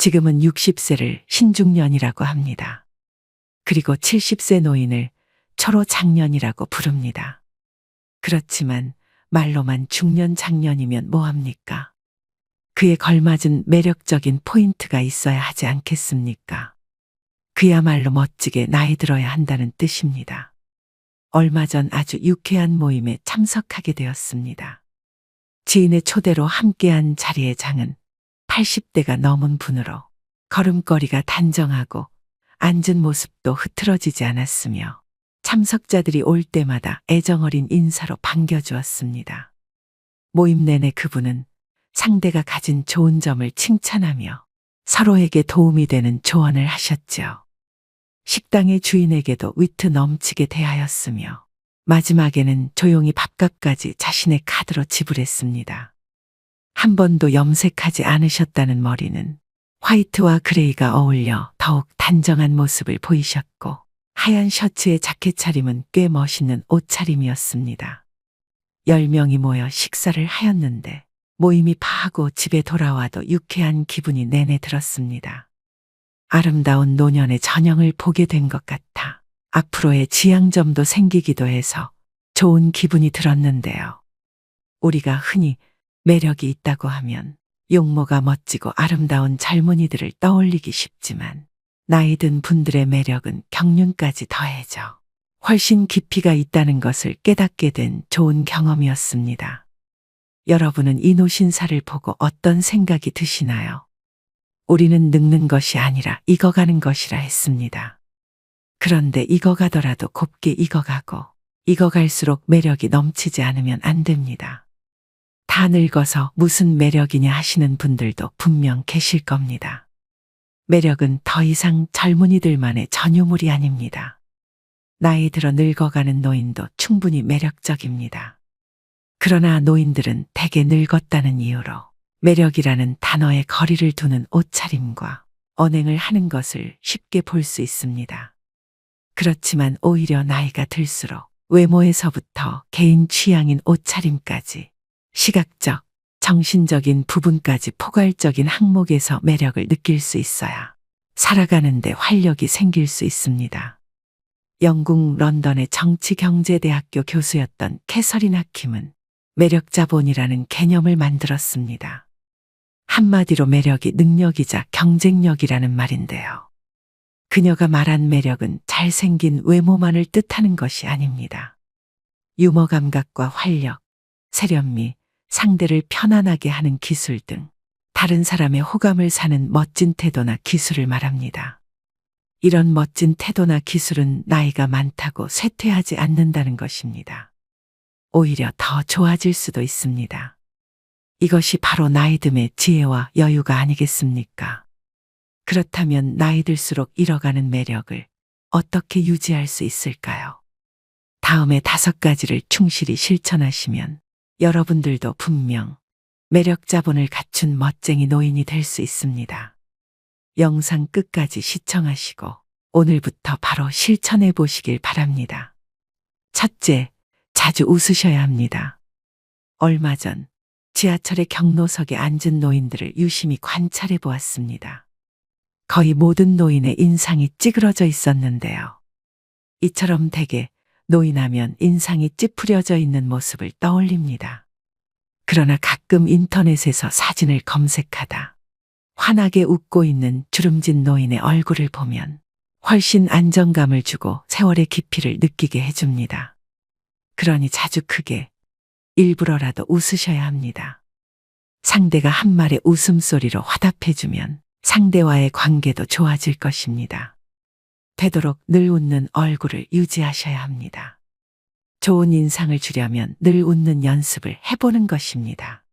지금은 60세를 신중년이라고 합니다. 그리고 70세 노인을 초로장년이라고 부릅니다. 그렇지만 말로만 중년 장년이면 뭐합니까? 그에 걸맞은 매력적인 포인트가 있어야 하지 않겠습니까? 그야말로 멋지게 나이 들어야 한다는 뜻입니다. 얼마 전 아주 유쾌한 모임에 참석하게 되었습니다. 지인의 초대로 함께한 자리의 장은 80대가 넘은 분으로 걸음걸이가 단정하고 앉은 모습도 흐트러지지 않았으며 참석자들이 올 때마다 애정어린 인사로 반겨주었습니다. 모임 내내 그분은 상대가 가진 좋은 점을 칭찬하며 서로에게 도움이 되는 조언을 하셨죠. 식당의 주인에게도 위트 넘치게 대하였으며 마지막에는 조용히 밥값까지 자신의 카드로 지불했습니다. 한 번도 염색하지 않으셨다는 머리는 화이트와 그레이가 어울려 더욱 단정한 모습을 보이셨고 하얀 셔츠에 자켓 차림은 꽤 멋있는 옷차림이었습니다. 10명이 모여 식사를 하였는데 모임이 파하고 집에 돌아와도 유쾌한 기분이 내내 들었습니다. 아름다운 노년의 전형을 보게 된 것 같아 앞으로의 지향점도 생기기도 해서 좋은 기분이 들었는데요. 우리가 흔히 매력이 있다고 하면 용모가 멋지고 아름다운 젊은이들을 떠올리기 쉽지만 나이 든 분들의 매력은 경륜까지 더해져 훨씬 깊이가 있다는 것을 깨닫게 된 좋은 경험이었습니다. 여러분은 이 노신사를 보고 어떤 생각이 드시나요? 우리는 늙는 것이 아니라 익어가는 것이라 했습니다. 그런데 익어가더라도 곱게 익어가고 익어갈수록 매력이 넘치지 않으면 안 됩니다. 다 늙어서 무슨 매력이냐 하시는 분들도 분명 계실 겁니다. 매력은 더 이상 젊은이들만의 전유물이 아닙니다. 나이 들어 늙어가는 노인도 충분히 매력적입니다. 그러나 노인들은 대개 늙었다는 이유로 매력이라는 단어에 거리를 두는 옷차림과 언행을 하는 것을 쉽게 볼 수 있습니다. 그렇지만 오히려 나이가 들수록 외모에서부터 개인 취향인 옷차림까지 시각적, 정신적인 부분까지 포괄적인 항목에서 매력을 느낄 수 있어야 살아가는데 활력이 생길 수 있습니다. 영국 런던의 정치경제대학교 교수였던 캐서린 하킴은 매력자본이라는 개념을 만들었습니다. 한마디로 매력이 능력이자 경쟁력이라는 말인데요. 그녀가 말한 매력은 잘생긴 외모만을 뜻하는 것이 아닙니다. 유머 감각과 활력, 세련미, 상대를 편안하게 하는 기술 등 다른 사람의 호감을 사는 멋진 태도나 기술을 말합니다. 이런 멋진 태도나 기술은 나이가 많다고 쇠퇴하지 않는다는 것입니다. 오히려 더 좋아질 수도 있습니다. 이것이 바로 나이듦의 지혜와 여유가 아니겠습니까? 그렇다면 나이 들수록 잃어가는 매력을 어떻게 유지할 수 있을까요? 다음에 5가지를 충실히 실천하시면 여러분들도 분명 매력 자본을 갖춘 멋쟁이 노인이 될 수 있습니다. 영상 끝까지 시청하시고 오늘부터 바로 실천해 보시길 바랍니다. 첫째, 자주 웃으셔야 합니다. 얼마 전 지하철의 경로석에 앉은 노인들을 유심히 관찰해 보았습니다. 거의 모든 노인의 인상이 찌그러져 있었는데요. 이처럼 대개 노인하면 인상이 찌푸려져 있는 모습을 떠올립니다. 그러나 가끔 인터넷에서 사진을 검색하다 환하게 웃고 있는 주름진 노인의 얼굴을 보면 훨씬 안정감을 주고 세월의 깊이를 느끼게 해줍니다. 그러니 자주 크게 일부러라도 웃으셔야 합니다. 상대가 한 말의 웃음소리로 화답해주면 상대와의 관계도 좋아질 것입니다. 되도록 늘 웃는 얼굴을 유지하셔야 합니다. 좋은 인상을 주려면 늘 웃는 연습을 해보는 것입니다.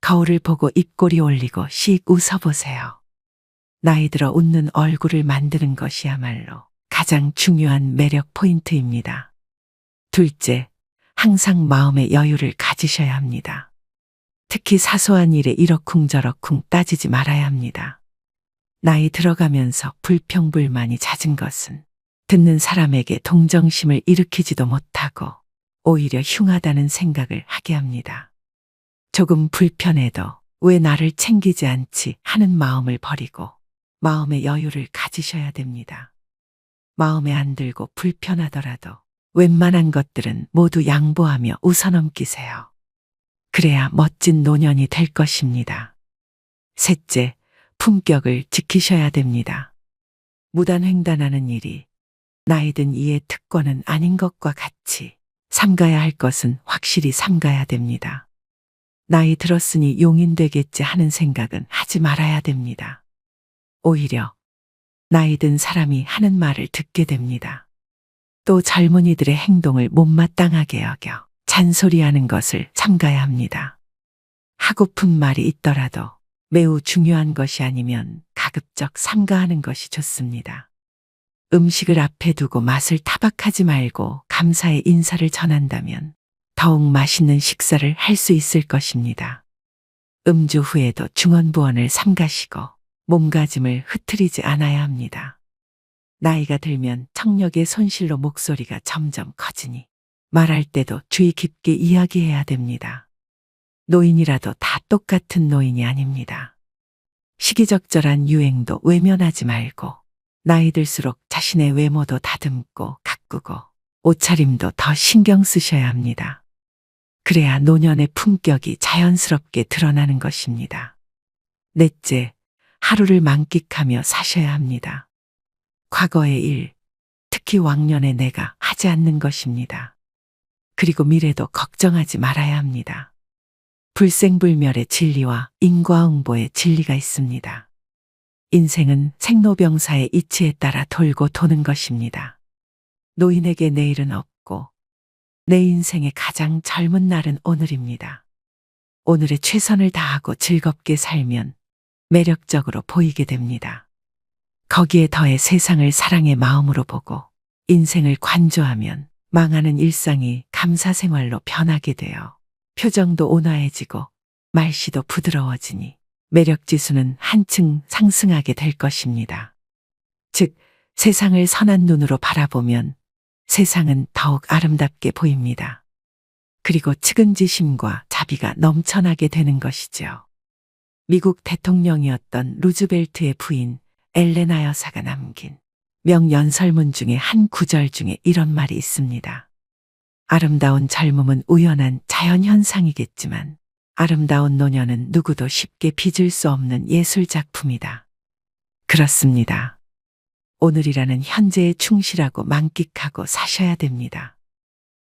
거울을 보고 입꼬리 올리고 씩 웃어보세요. 나이 들어 웃는 얼굴을 만드는 것이야말로 가장 중요한 매력 포인트입니다. 둘째, 항상 마음의 여유를 가지셔야 합니다. 특히 사소한 일에 이러쿵저러쿵 따지지 말아야 합니다. 나이 들어가면서 불평불만이 잦은 것은 듣는 사람에게 동정심을 일으키지도 못하고 오히려 흉하다는 생각을 하게 합니다. 조금 불편해도 왜 나를 챙기지 않지 하는 마음을 버리고 마음의 여유를 가지셔야 됩니다. 마음에 안 들고 불편하더라도 웬만한 것들은 모두 양보하며 웃어넘기세요. 그래야 멋진 노년이 될 것입니다. 셋째, 품격을 지키셔야 됩니다. 무단횡단하는 일이 나이든 이의 특권은 아닌 것과 같이 삼가야 할 것은 확실히 삼가야 됩니다. 나이 들었으니 용인 되겠지 하는 생각은 하지 말아야 됩니다. 오히려 나이 든 사람이 하는 말을 듣게 됩니다. 또 젊은이들의 행동을 못마땅하게 여겨 잔소리하는 것을 삼가야 합니다. 하고픈 말이 있더라도 매우 중요한 것이 아니면 가급적 삼가하는 것이 좋습니다. 음식을 앞에 두고 맛을 타박하지 말고 감사의 인사를 전한다면 더욱 맛있는 식사를 할 수 있을 것입니다. 음주 후에도 중언부언을 삼가시고 몸가짐을 흐트리지 않아야 합니다. 나이가 들면 청력의 손실로 목소리가 점점 커지니 말할 때도 주의 깊게 이야기해야 됩니다. 노인이라도 다 똑같은 노인이 아닙니다. 시기적절한 유행도 외면하지 말고 나이 들수록 자신의 외모도 다듬고 가꾸고 옷차림도 더 신경 쓰셔야 합니다. 그래야 노년의 품격이 자연스럽게 드러나는 것입니다. 넷째, 하루를 만끽하며 사셔야 합니다. 과거의 일, 특히 왕년의 내가 하지 않는 것입니다. 그리고 미래도 걱정하지 말아야 합니다. 불생불멸의 진리와 인과응보의 진리가 있습니다. 인생은 생로병사의 이치에 따라 돌고 도는 것입니다. 노인에게 내일은 없고 내 인생의 가장 젊은 날은 오늘입니다. 오늘에 최선을 다하고 즐겁게 살면 매력적으로 보이게 됩니다. 거기에 더해 세상을 사랑의 마음으로 보고 인생을 관조하면 망하는 일상이 감사 생활로 변하게 되어 표정도 온화해지고 말씨도 부드러워지니 매력지수는 한층 상승하게 될 것입니다. 즉, 세상을 선한 눈으로 바라보면 세상은 더욱 아름답게 보입니다. 그리고 측은지심과 자비가 넘쳐나게 되는 것이죠. 미국 대통령이었던 루즈벨트의 부인 엘레나 여사가 남긴 명연설문 중에 한 구절 중에 이런 말이 있습니다. 아름다운 젊음은 우연한 자연현상이겠지만 아름다운 노년은 누구도 쉽게 빚을 수 없는 예술작품이다. 그렇습니다. 오늘이라는 현재에 충실하고 만끽하고 사셔야 됩니다.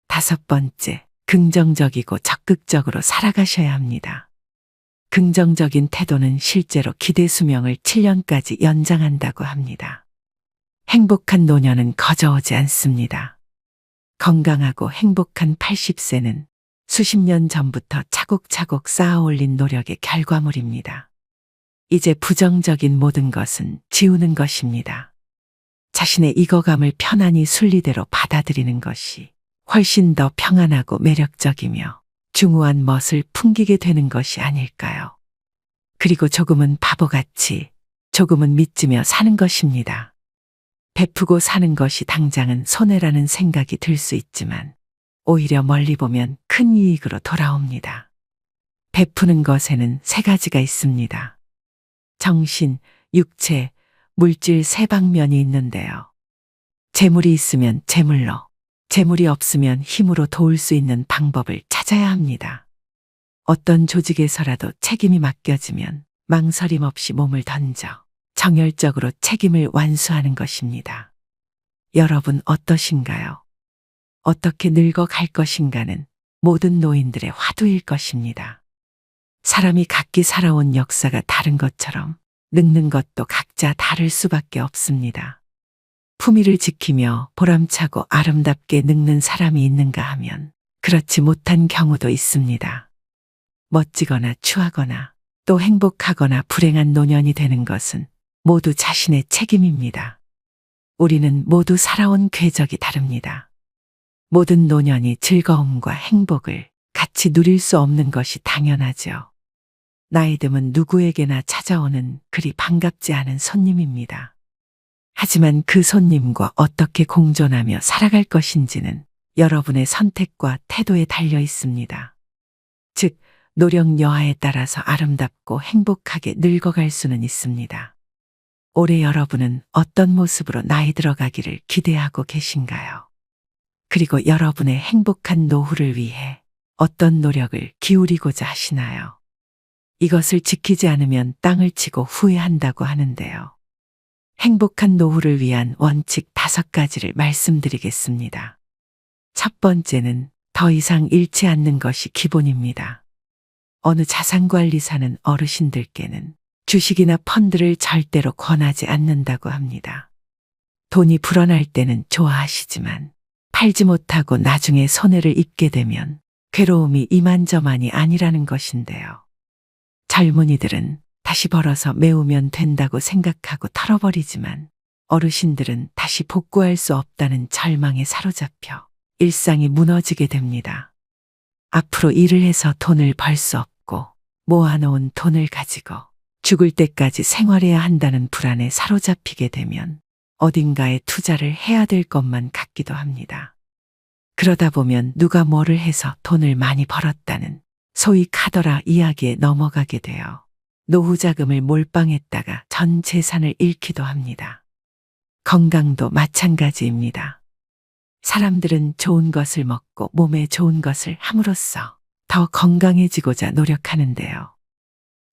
다섯 번째, 긍정적이고 적극적으로 살아가셔야 합니다. 긍정적인 태도는 실제로 기대 수명을 7년까지 연장한다고 합니다. 행복한 노년은 거저오지 않습니다. 건강하고 행복한 80세는 수십 년 전부터 차곡차곡 쌓아올린 노력의 결과물입니다. 이제 부정적인 모든 것은 지우는 것입니다. 자신의 익어감을 편안히 순리대로 받아들이는 것이 훨씬 더 평안하고 매력적이며 중후한 멋을 풍기게 되는 것이 아닐까요? 그리고 조금은 바보같이 조금은 믿으며 사는 것입니다. 베푸고 사는 것이 당장은 손해라는 생각이 들 수 있지만 오히려 멀리 보면 큰 이익으로 돌아옵니다. 베푸는 것에는 세 가지가 있습니다. 정신, 육체, 물질 세 방면이 있는데요. 재물이 있으면 재물로, 재물이 없으면 힘으로 도울 수 있는 방법을 찾아야 합니다. 어떤 조직에서라도 책임이 맡겨지면 망설임 없이 몸을 던져 정열적으로 책임을 완수하는 것입니다. 여러분 어떠신가요? 어떻게 늙어갈 것인가는 모든 노인들의 화두일 것입니다. 사람이 각기 살아온 역사가 다른 것처럼 늙는 것도 각자 다를 수밖에 없습니다. 품위를 지키며 보람차고 아름답게 늙는 사람이 있는가 하면 그렇지 못한 경우도 있습니다. 멋지거나 추하거나 또 행복하거나 불행한 노년이 되는 것은 모두 자신의 책임입니다. 우리는 모두 살아온 궤적이 다릅니다. 모든 노년이 즐거움과 행복을 같이 누릴 수 없는 것이 당연하죠. 나이듦은 누구에게나 찾아오는 그리 반갑지 않은 손님입니다. 하지만 그 손님과 어떻게 공존하며 살아갈 것인지는 여러분의 선택과 태도에 달려 있습니다. 즉, 노력 여하에 따라서 아름답고 행복하게 늙어갈 수는 있습니다. 올해 여러분은 어떤 모습으로 나이 들어가기를 기대하고 계신가요? 그리고 여러분의 행복한 노후를 위해 어떤 노력을 기울이고자 하시나요? 이것을 지키지 않으면 땅을 치고 후회한다고 하는데요. 행복한 노후를 위한 원칙 5가지를 말씀드리겠습니다. 첫 번째는 더 이상 잃지 않는 것이 기본입니다. 어느 자산관리사는 어르신들께는 주식이나 펀드를 절대로 권하지 않는다고 합니다. 돈이 불어날 때는 좋아하시지만 팔지 못하고 나중에 손해를 입게 되면 괴로움이 이만저만이 아니라는 것인데요. 젊은이들은 다시 벌어서 메우면 된다고 생각하고 털어버리지만 어르신들은 다시 복구할 수 없다는 절망에 사로잡혀 일상이 무너지게 됩니다. 앞으로 일을 해서 돈을 벌 수 없고 모아놓은 돈을 가지고 죽을 때까지 생활해야 한다는 불안에 사로잡히게 되면 어딘가에 투자를 해야 될 것만 같기도 합니다. 그러다 보면 누가 뭐를 해서 돈을 많이 벌었다는 소위 카더라 이야기에 넘어가게 되어 노후 자금을 몰빵했다가 전 재산을 잃기도 합니다. 건강도 마찬가지입니다. 사람들은 좋은 것을 먹고 몸에 좋은 것을 함으로써 더 건강해지고자 노력하는데요.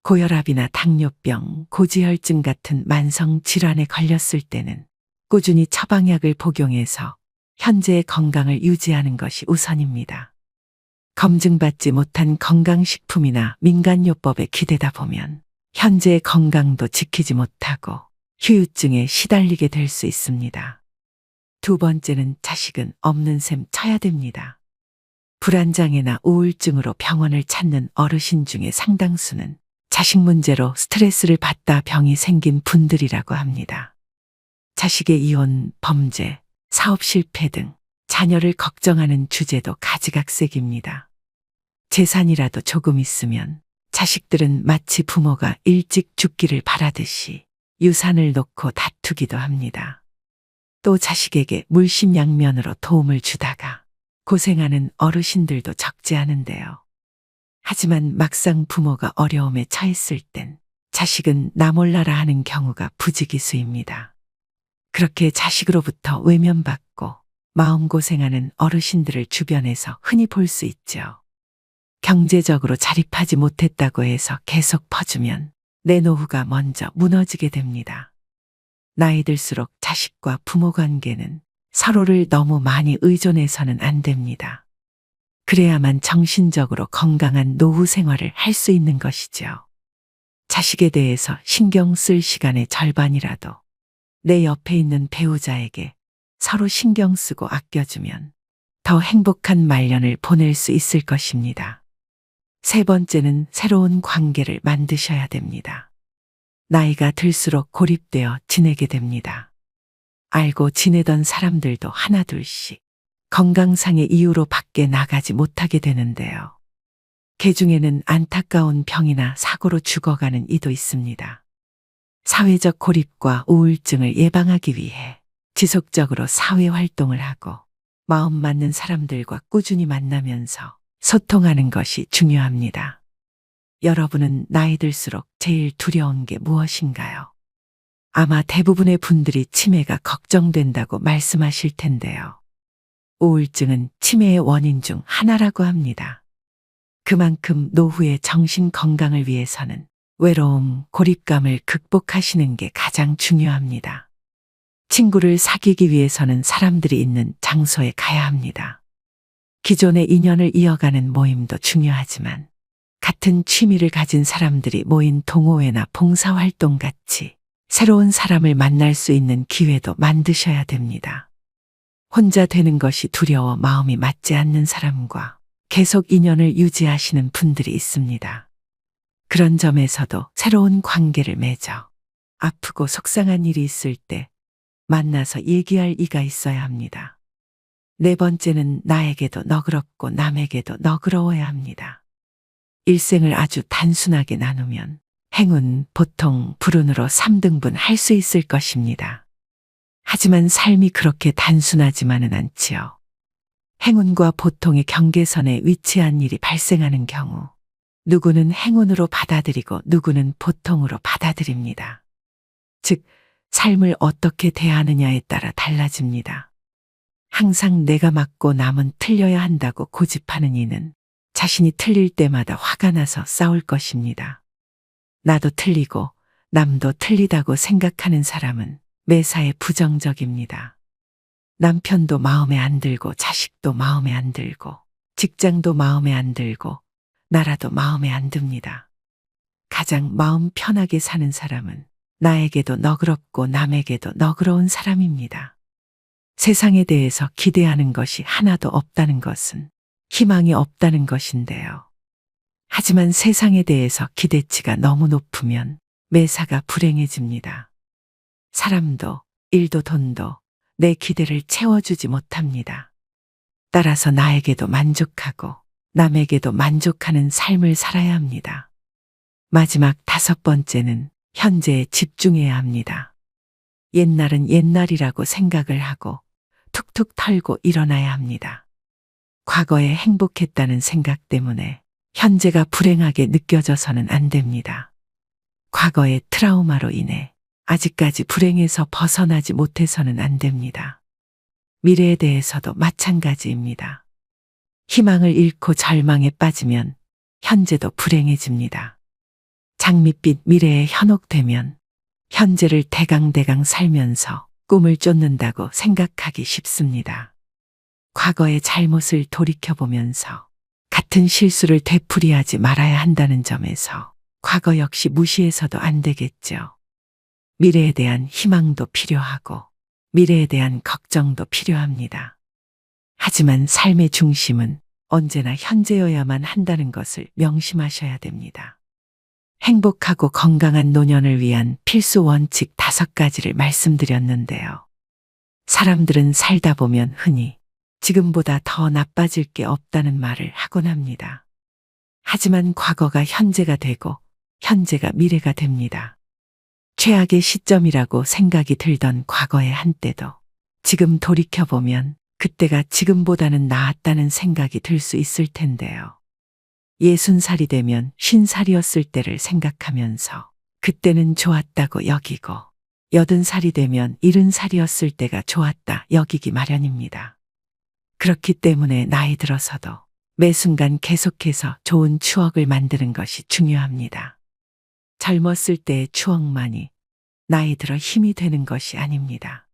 고혈압이나 당뇨병, 고지혈증 같은 만성 질환에 걸렸을 때는 꾸준히 처방약을 복용해서 현재의 건강을 유지하는 것이 우선입니다. 검증받지 못한 건강식품이나 민간요법에 기대다 보면 현재의 건강도 지키지 못하고 후유증에 시달리게 될 수 있습니다. 두 번째는 자식은 없는 셈 쳐야 됩니다. 불안장애나 우울증으로 병원을 찾는 어르신 중에 상당수는 자식 문제로 스트레스를 받다 병이 생긴 분들이라고 합니다. 자식의 이혼, 범죄, 사업 실패 등 자녀를 걱정하는 주제도 가지각색입니다. 재산이라도 조금 있으면 자식들은 마치 부모가 일찍 죽기를 바라듯이 유산을 놓고 다투기도 합니다. 또 자식에게 물심양면으로 도움을 주다가 고생하는 어르신들도 적지 않은데요. 하지만 막상 부모가 어려움에 처했을 땐 자식은 나 몰라라 하는 경우가 부지기수입니다. 그렇게 자식으로부터 외면받고 마음고생하는 어르신들을 주변에서 흔히 볼 수 있죠. 경제적으로 자립하지 못했다고 해서 계속 퍼주면 내 노후가 먼저 무너지게 됩니다. 나이 들수록 자식과 부모 관계는 서로를 너무 많이 의존해서는 안 됩니다. 그래야만 정신적으로 건강한 노후 생활을 할 수 있는 것이죠. 자식에 대해서 신경 쓸 시간의 절반이라도 내 옆에 있는 배우자에게 서로 신경 쓰고 아껴주면 더 행복한 말년을 보낼 수 있을 것입니다. 세 번째는 새로운 관계를 만드셔야 됩니다. 나이가 들수록 고립되어 지내게 됩니다. 알고 지내던 사람들도 하나둘씩 건강상의 이유로 밖에 나가지 못하게 되는데요. 그 중에는 안타까운 병이나 사고로 죽어가는 이도 있습니다. 사회적 고립과 우울증을 예방하기 위해 지속적으로 사회 활동을 하고 마음 맞는 사람들과 꾸준히 만나면서 소통하는 것이 중요합니다. 여러분은 나이 들수록 제일 두려운 게 무엇인가요? 아마 대부분의 분들이 치매가 걱정된다고 말씀하실 텐데요. 우울증은 치매의 원인 중 하나라고 합니다. 그만큼 노후의 정신 건강을 위해서는 외로움, 고립감을 극복하시는 게 가장 중요합니다. 친구를 사귀기 위해서는 사람들이 있는 장소에 가야 합니다. 기존의 인연을 이어가는 모임도 중요하지만 같은 취미를 가진 사람들이 모인 동호회나 봉사활동 같이 새로운 사람을 만날 수 있는 기회도 만드셔야 됩니다. 혼자 되는 것이 두려워 마음이 맞지 않는 사람과 계속 인연을 유지하시는 분들이 있습니다. 그런 점에서도 새로운 관계를 맺어 아프고 속상한 일이 있을 때 만나서 얘기할 이가 있어야 합니다. 네 번째는 나에게도 너그럽고 남에게도 너그러워야 합니다. 일생을 아주 단순하게 나누면 행운, 보통, 불운으로 3등분 할 수 있을 것입니다. 하지만 삶이 그렇게 단순하지만은 않지요. 행운과 보통의 경계선에 위치한 일이 발생하는 경우 누구는 행운으로 받아들이고 누구는 보통으로 받아들입니다. 즉, 삶을 어떻게 대하느냐에 따라 달라집니다. 항상 내가 맞고 남은 틀려야 한다고 고집하는 이는 자신이 틀릴 때마다 화가 나서 싸울 것입니다. 나도 틀리고 남도 틀리다고 생각하는 사람은 매사에 부정적입니다. 남편도 마음에 안 들고 자식도 마음에 안 들고 직장도 마음에 안 들고 나라도 마음에 안 듭니다. 가장 마음 편하게 사는 사람은 나에게도 너그럽고 남에게도 너그러운 사람입니다. 세상에 대해서 기대하는 것이 하나도 없다는 것은 희망이 없다는 것인데요. 하지만 세상에 대해서 기대치가 너무 높으면 매사가 불행해집니다. 사람도 일도 돈도 내 기대를 채워주지 못합니다. 따라서 나에게도 만족하고 남에게도 만족하는 삶을 살아야 합니다. 마지막 5번째는 현재에 집중해야 합니다. 옛날은 옛날이라고 생각을 하고 툭툭 털고 일어나야 합니다. 과거에 행복했다는 생각 때문에 현재가 불행하게 느껴져서는 안 됩니다. 과거의 트라우마로 인해 아직까지 불행에서 벗어나지 못해서는 안 됩니다. 미래에 대해서도 마찬가지입니다. 희망을 잃고 절망에 빠지면 현재도 불행해집니다. 장밋빛 미래에 현혹되면 현재를 대강대강 살면서 꿈을 쫓는다고 생각하기 쉽습니다. 과거의 잘못을 돌이켜보면서 같은 실수를 되풀이하지 말아야 한다는 점에서 과거 역시 무시해서도 안 되겠죠. 미래에 대한 희망도 필요하고 미래에 대한 걱정도 필요합니다. 하지만 삶의 중심은 언제나 현재여야만 한다는 것을 명심하셔야 됩니다. 행복하고 건강한 노년을 위한 필수 원칙 5가지를 말씀드렸는데요. 사람들은 살다 보면 흔히 지금보다 더 나빠질 게 없다는 말을 하곤 합니다. 하지만 과거가 현재가 되고 현재가 미래가 됩니다. 최악의 시점이라고 생각이 들던 과거의 한때도 지금 돌이켜보면 그때가 지금보다는 나았다는 생각이 들 수 있을 텐데요. 60살이 되면 50살이었을 때를 생각하면서 그때는 좋았다고 여기고 80살이 되면 70살이었을 때가 좋았다 여기기 마련입니다. 그렇기 때문에 나이 들어서도 매 순간 계속해서 좋은 추억을 만드는 것이 중요합니다. 젊었을 때의 추억만이 나이 들어 힘이 되는 것이 아닙니다.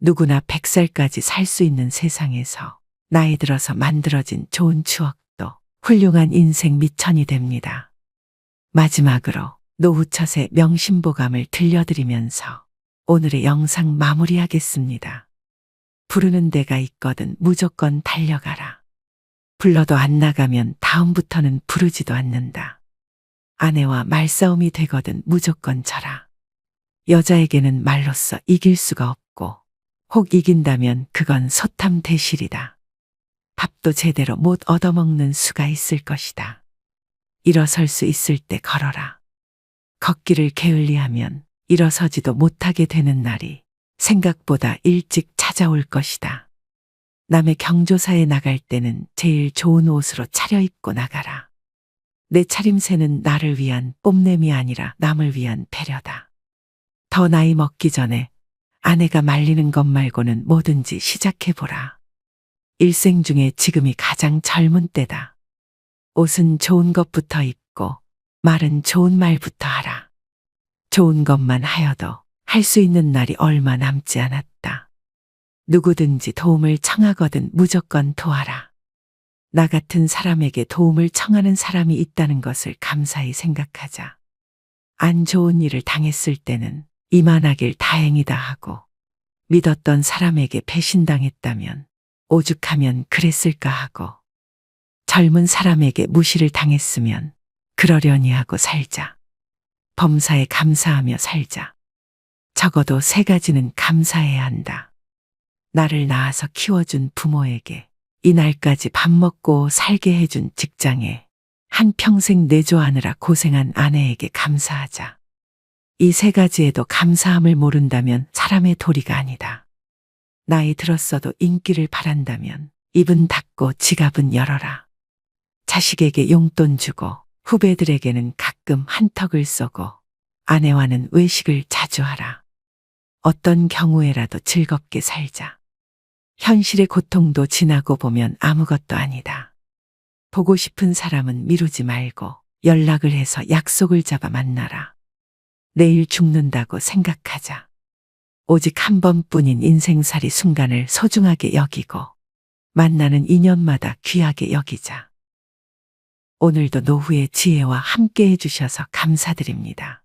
누구나 100살까지 살 수 있는 세상에서 나이 들어서 만들어진 좋은 추억도 훌륭한 인생 미천이 됩니다. 마지막으로 노후철의 명심보감을 들려드리면서 오늘의 영상 마무리하겠습니다. 부르는 데가 있거든 무조건 달려가라. 불러도 안 나가면 다음부터는 부르지도 않는다. 아내와 말싸움이 되거든 무조건 져라. 여자에게는 말로써 이길 수가 없고 혹 이긴다면 그건 소탐대실이다. 밥도 제대로 못 얻어먹는 수가 있을 것이다. 일어설 수 있을 때 걸어라. 걷기를 게을리하면 일어서지도 못하게 되는 날이 생각보다 일찍 찾아올 것이다. 남의 경조사에 나갈 때는 제일 좋은 옷으로 차려입고 나가라. 내 차림새는 나를 위한 뽐냄이 아니라 남을 위한 배려다. 더 나이 먹기 전에 아내가 말리는 것 말고는 뭐든지 시작해보라. 일생 중에 지금이 가장 젊은 때다. 옷은 좋은 것부터 입고 말은 좋은 말부터 하라. 좋은 것만 하여도 할 수 있는 날이 얼마 남지 않았다. 누구든지 도움을 청하거든 무조건 도와라. 나 같은 사람에게 도움을 청하는 사람이 있다는 것을 감사히 생각하자. 안 좋은 일을 당했을 때는 이만하길 다행이다 하고 믿었던 사람에게 배신당했다면 오죽하면 그랬을까 하고 젊은 사람에게 무시를 당했으면 그러려니 하고 살자. 범사에 감사하며 살자. 적어도 3가지는 감사해야 한다. 나를 낳아서 키워준 부모에게, 이날까지 밥 먹고 살게 해준 직장에, 한평생 내조하느라 고생한 아내에게 감사하자. 이 3가지에도 감사함을 모른다면 사람의 도리가 아니다. 나이 들었어도 인기를 바란다면 입은 닫고 지갑은 열어라. 자식에게 용돈 주고 후배들에게는 가끔 한턱을 쏘고 아내와는 외식을 자주 하라. 어떤 경우에라도 즐겁게 살자. 현실의 고통도 지나고 보면 아무것도 아니다. 보고 싶은 사람은 미루지 말고 연락을 해서 약속을 잡아 만나라. 내일 죽는다고 생각하자. 오직 한 번뿐인 인생살이 순간을 소중하게 여기고 만나는 인연마다 귀하게 여기자. 오늘도 노후의 지혜와 함께 해주셔서 감사드립니다.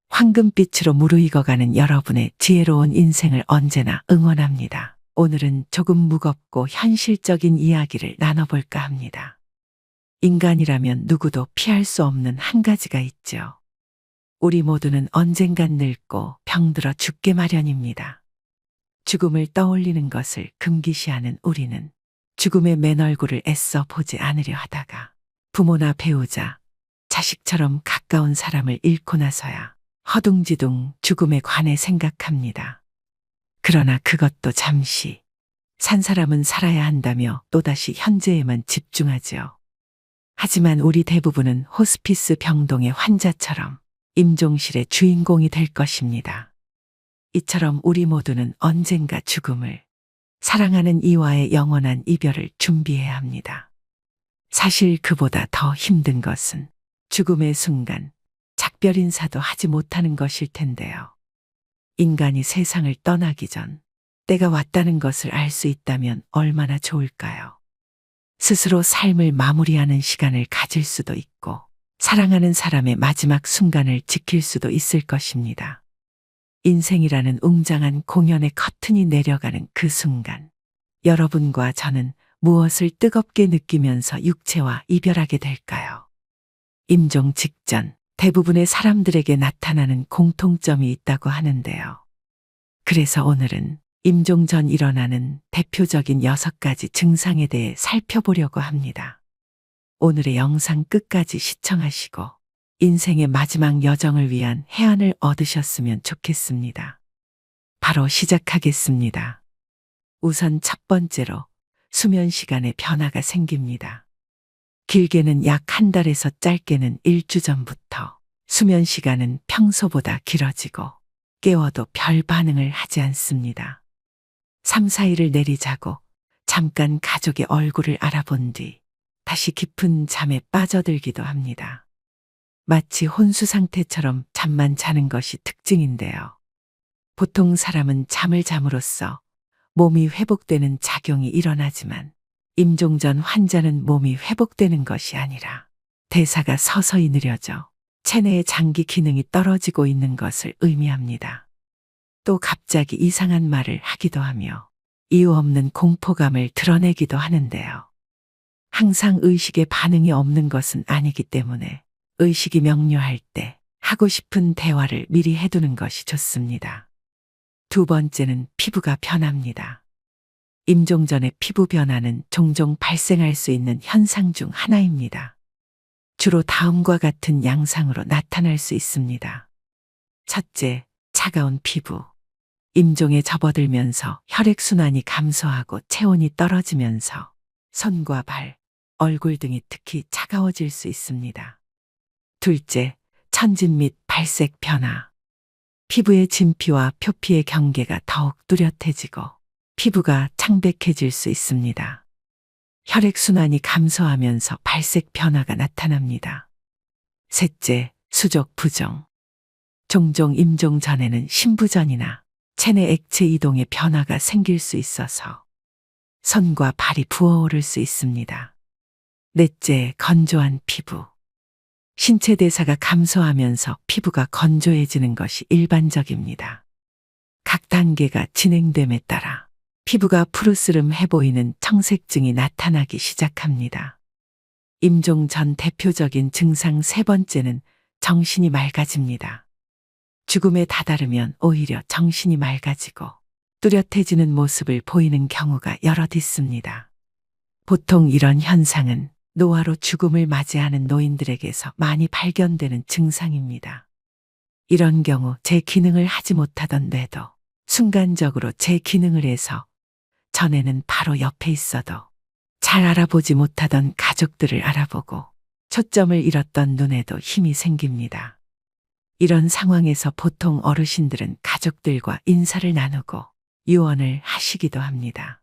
황금빛으로 무르익어가는 여러분의 지혜로운 인생을 언제나 응원합니다. 오늘은 조금 무겁고 현실적인 이야기를 나눠볼까 합니다. 인간이라면 누구도 피할 수 없는 한 가지가 있죠. 우리 모두는 언젠간 늙고 병들어 죽게 마련입니다. 죽음을 떠올리는 것을 금기시하는 우리는 죽음의 맨 얼굴을 애써 보지 않으려 하다가 부모나 배우자, 자식처럼 가까운 사람을 잃고 나서야 허둥지둥 죽음에 관해 생각합니다. 그러나 그것도 잠시, 산 사람은 살아야 한다며 또다시 현재에만 집중하지요. 하지만 우리 대부분은 호스피스 병동의 환자처럼 임종실의 주인공이 될 것입니다. 이처럼 우리 모두는 언젠가 죽음을, 사랑하는 이와의 영원한 이별을 준비해야 합니다. 사실 그보다 더 힘든 것은 죽음의 순간 작별 인사도 하지 못하는 것일 텐데요. 인간이 세상을 떠나기 전 때가 왔다는 것을 알 수 있다면 얼마나 좋을까요? 스스로 삶을 마무리하는 시간을 가질 수도 있고 사랑하는 사람의 마지막 순간을 지킬 수도 있을 것입니다. 인생이라는 웅장한 공연의 커튼이 내려가는 그 순간, 여러분과 저는 무엇을 뜨겁게 느끼면서 육체와 이별하게 될까요? 임종 직전 대부분의 사람들에게 나타나는 공통점이 있다고 하는데요. 그래서 오늘은 임종 전 일어나는 대표적인 6가지 증상에 대해 살펴보려고 합니다. 오늘의 영상 끝까지 시청하시고 인생의 마지막 여정을 위한 해안을 얻으셨으면 좋겠습니다. 바로 시작하겠습니다. 우선 첫 번째로 수면 시간에 변화가 생깁니다. 길게는 약 한 달에서 짧게는 일주 전부터 수면 시간은 평소보다 길어지고 깨워도 별 반응을 하지 않습니다. 3, 4일을 내리자고 잠깐 가족의 얼굴을 알아본 뒤 다시 깊은 잠에 빠져들기도 합니다. 마치 혼수 상태처럼 잠만 자는 것이 특징인데요. 보통 사람은 잠을 잠으로써 몸이 회복되는 작용이 일어나지만 임종 전 환자는 몸이 회복되는 것이 아니라 대사가 서서히 느려져 체내의 장기 기능이 떨어지고 있는 것을 의미합니다. 또 갑자기 이상한 말을 하기도 하며 이유 없는 공포감을 드러내기도 하는데요. 항상 의식에 반응이 없는 것은 아니기 때문에 의식이 명료할 때 하고 싶은 대화를 미리 해두는 것이 좋습니다. 두 번째는 피부가 변합니다. 임종 전의 피부 변화는 종종 발생할 수 있는 현상 중 하나입니다. 주로 다음과 같은 양상으로 나타날 수 있습니다. 첫째, 차가운 피부. 임종에 접어들면서 혈액순환이 감소하고 체온이 떨어지면서 손과 발, 얼굴 등이 특히 차가워질 수 있습니다. 둘째, 천진 및 발색 변화. 피부의 진피와 표피의 경계가 더욱 뚜렷해지고 피부가 창백해질 수 있습니다. 혈액순환이 감소하면서 발색 변화가 나타납니다. 셋째, 수족 부종. 종종 임종 전에는 신부전이나 체내 액체 이동의 변화가 생길 수 있어서 손과 발이 부어오를 수 있습니다. 넷째, 건조한 피부. 신체 대사가 감소하면서 피부가 건조해지는 것이 일반적입니다. 각 단계가 진행됨에 따라 피부가 푸르스름해 보이는 청색증이 나타나기 시작합니다. 임종 전 대표적인 증상 세 번째는 정신이 맑아집니다. 죽음에 다다르면 오히려 정신이 맑아지고 뚜렷해지는 모습을 보이는 경우가 여럿 있습니다. 보통 이런 현상은 노화로 죽음을 맞이하는 노인들에게서 많이 발견되는 증상입니다. 이런 경우 제 기능을 하지 못하던 뇌도 순간적으로 제 기능을 해서 전에는 바로 옆에 있어도 잘 알아보지 못하던 가족들을 알아보고 초점을 잃었던 눈에도 힘이 생깁니다. 이런 상황에서 보통 어르신들은 가족들과 인사를 나누고 유언을 하시기도 합니다.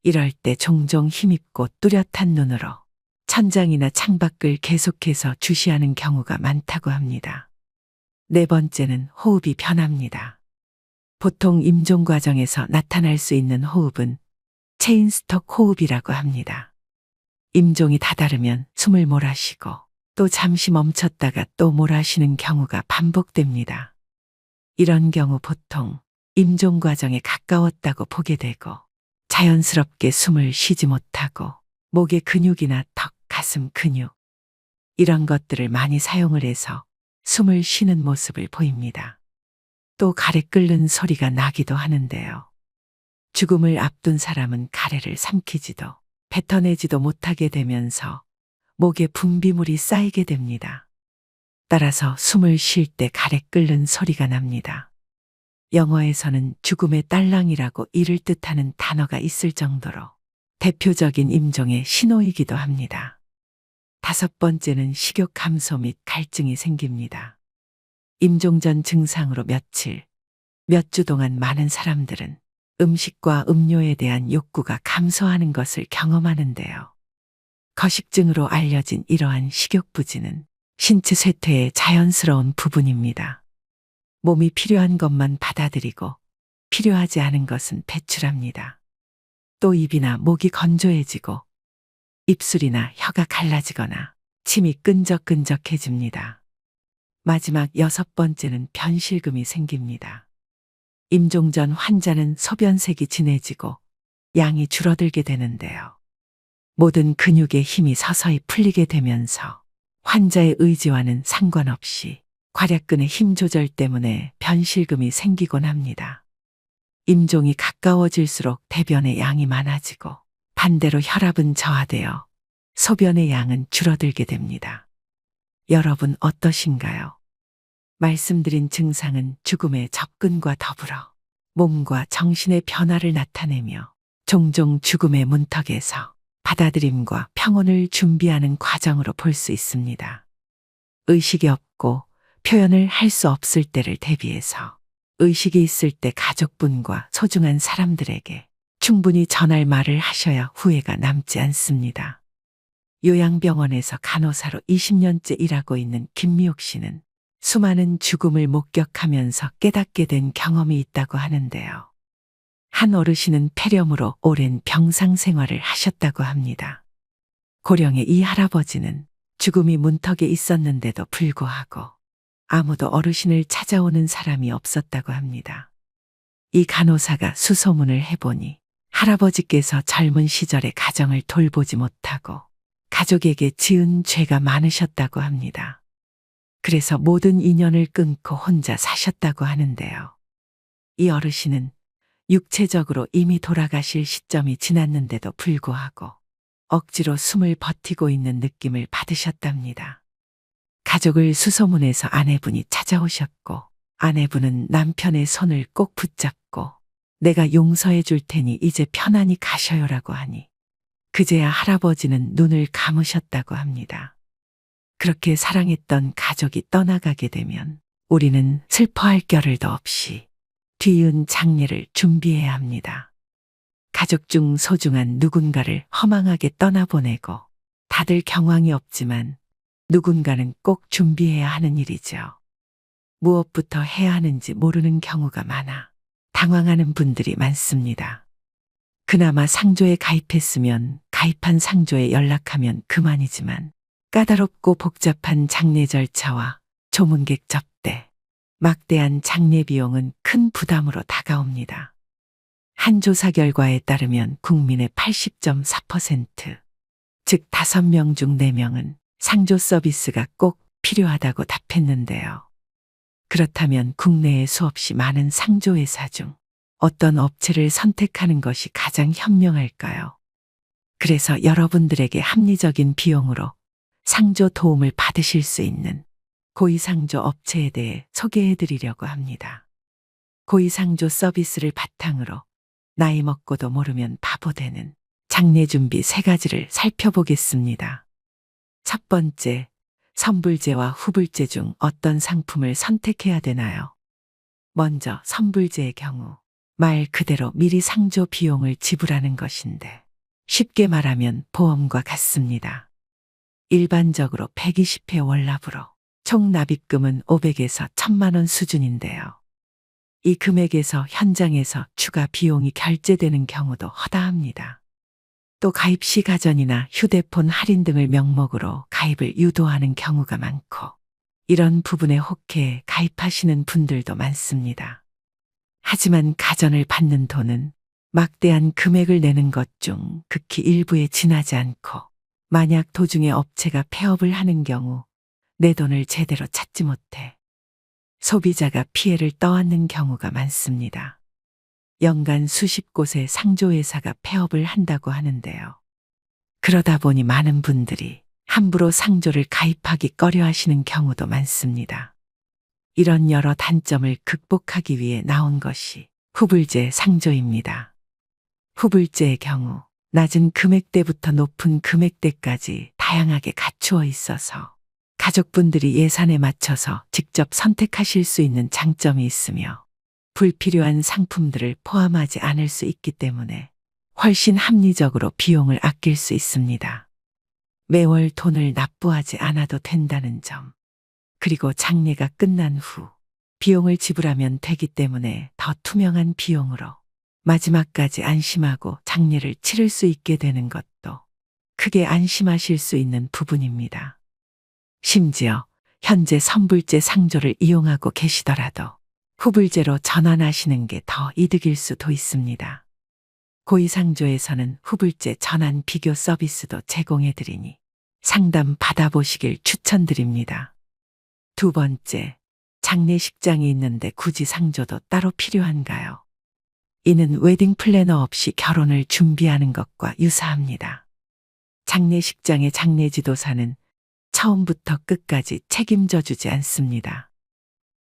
이럴 때 종종 힘있고 뚜렷한 눈으로 천장이나 창밖을 계속해서 주시하는 경우가 많다고 합니다. 네 번째는 호흡이 변합니다. 보통 임종 과정에서 나타날 수 있는 호흡은 체인스톡 호흡이라고 합니다. 임종이 다다르면 숨을 몰아쉬고 또 잠시 멈췄다가 또 몰아쉬는 경우가 반복됩니다. 이런 경우 보통 임종 과정에 가까웠다고 보게 되고 자연스럽게 숨을 쉬지 못하고 목의 근육이나 턱, 가슴 근육 이런 것들을 많이 사용을 해서 숨을 쉬는 모습을 보입니다. 또 가래 끓는 소리가 나기도 하는데요. 죽음을 앞둔 사람은 가래를 삼키지도 뱉어내지도 못하게 되면서 목에 분비물이 쌓이게 됩니다. 따라서 숨을 쉴 때 가래 끓는 소리가 납니다. 영어에서는 죽음의 딸랑이라고 이를 뜻하는 단어가 있을 정도로 대표적인 임종의 신호이기도 합니다. 다섯 번째는 식욕 감소 및 갈증이 생깁니다. 임종 전 증상으로 며칠, 몇 주 동안 많은 사람들은 음식과 음료에 대한 욕구가 감소하는 것을 경험하는데요. 거식증으로 알려진 이러한 식욕부진은 신체 쇠퇴의 자연스러운 부분입니다. 몸이 필요한 것만 받아들이고 필요하지 않은 것은 배출합니다. 또 입이나 목이 건조해지고 입술이나 혀가 갈라지거나 침이 끈적끈적해집니다. 마지막 여섯 번째는 변실금이 생깁니다. 임종 전 환자는 소변색이 진해지고 양이 줄어들게 되는데요. 모든 근육의 힘이 서서히 풀리게 되면서 환자의 의지와는 상관없이 괄약근의 힘 조절 때문에 변실금이 생기곤 합니다. 임종이 가까워질수록 대변의 양이 많아지고 반대로 혈압은 저하되어 소변의 양은 줄어들게 됩니다. 여러분 어떠신가요? 말씀드린 증상은 죽음의 접근과 더불어 몸과 정신의 변화를 나타내며 종종 죽음의 문턱에서 받아들임과 평온을 준비하는 과정으로 볼 수 있습니다. 의식이 없고 표현을 할 수 없을 때를 대비해서 의식이 있을 때 가족분과 소중한 사람들에게 충분히 전할 말을 하셔야 후회가 남지 않습니다. 요양병원에서 간호사로 20년째 일하고 있는 김미옥 씨는 수많은 죽음을 목격하면서 깨닫게 된 경험이 있다고 하는데요. 한 어르신은 폐렴으로 오랜 병상 생활을 하셨다고 합니다. 고령의 이 할아버지는 죽음이 문턱에 있었는데도 불구하고 아무도 어르신을 찾아오는 사람이 없었다고 합니다. 이 간호사가 수소문을 해보니 할아버지께서 젊은 시절에 가정을 돌보지 못하고 가족에게 지은 죄가 많으셨다고 합니다. 그래서 모든 인연을 끊고 혼자 사셨다고 하는데요. 이 어르신은 육체적으로 이미 돌아가실 시점이 지났는데도 불구하고 억지로 숨을 버티고 있는 느낌을 받으셨답니다. 가족을 수소문해서 아내분이 찾아오셨고 아내분은 남편의 손을 꼭 붙잡고 내가 용서해 줄 테니 이제 편안히 가셔요라고 하니 그제야 할아버지는 눈을 감으셨다고 합니다. 그렇게 사랑했던 가족이 떠나가게 되면 우리는 슬퍼할 겨를도 없이 뒤이은 장례를 준비해야 합니다. 가족 중 소중한 누군가를 허망하게 떠나보내고 다들 경황이 없지만 누군가는 꼭 준비해야 하는 일이죠. 무엇부터 해야 하는지 모르는 경우가 많아 당황하는 분들이 많습니다. 그나마 상조에 가입했으면 가입한 상조에 연락하면 그만이지만 까다롭고 복잡한 장례 절차와 조문객 접대, 막대한 장례 비용은 큰 부담으로 다가옵니다. 한 조사 결과에 따르면 국민의 80.4%, 즉 5명 중 4명은 상조 서비스가 꼭 필요하다고 답했는데요. 그렇다면 국내에 수없이 많은 상조회사 중 어떤 업체를 선택하는 것이 가장 현명할까요? 그래서 여러분들에게 합리적인 비용으로 상조 도움을 받으실 수 있는 고위상조 업체에 대해 소개해 드리려고 합니다. 고위상조 서비스를 바탕으로 나이 먹고도 모르면 바보 되는 장례 준비 3가지를 살펴보겠습니다. 첫 번째, 선불제와 후불제 중 어떤 상품을 선택해야 되나요? 먼저 선불제의 경우 말 그대로 미리 상조 비용을 지불하는 것인데 쉽게 말하면 보험과 같습니다. 일반적으로 120회 월납으로 총 납입금은 500에서 1000만 원 수준인데요. 이 금액에서 현장에서 추가 비용이 결제되는 경우도 허다합니다. 또 가입 시 가전이나 휴대폰 할인 등을 명목으로 가입을 유도하는 경우가 많고 이런 부분에 혹해 가입하시는 분들도 많습니다. 하지만 가전을 받는 돈은 막대한 금액을 내는 것 중 극히 일부에 지나지 않고 만약 도중에 업체가 폐업을 하는 경우 내 돈을 제대로 찾지 못해 소비자가 피해를 떠안는 경우가 많습니다. 연간 수십 곳의 상조회사가 폐업을 한다고 하는데요. 그러다 보니 많은 분들이 함부로 상조를 가입하기 꺼려 하시는 경우도 많습니다. 이런 여러 단점을 극복하기 위해 나온 것이 후불제 상조입니다. 후불제의 경우 낮은 금액대부터 높은 금액대까지 다양하게 갖추어 있어서 가족분들이 예산에 맞춰서 직접 선택하실 수 있는 장점이 있으며 불필요한 상품들을 포함하지 않을 수 있기 때문에 훨씬 합리적으로 비용을 아낄 수 있습니다. 매월 돈을 납부하지 않아도 된다는 점, 그리고 장례가 끝난 후 비용을 지불하면 되기 때문에 더 투명한 비용으로 마지막까지 안심하고 장례를 치를 수 있게 되는 것도 크게 안심하실 수 있는 부분입니다. 심지어 현재 선불제 상조를 이용하고 계시더라도 후불제로 전환하시는 게 더 이득일 수도 있습니다. 고이상조에서는 후불제 전환 비교 서비스도 제공해드리니 상담 받아보시길 추천드립니다. 두 번째, 장례식장이 있는데 굳이 상조도 따로 필요한가요? 이는 웨딩 플래너 없이 결혼을 준비하는 것과 유사합니다. 장례식장의 장례지도사는 처음부터 끝까지 책임져 주지 않습니다.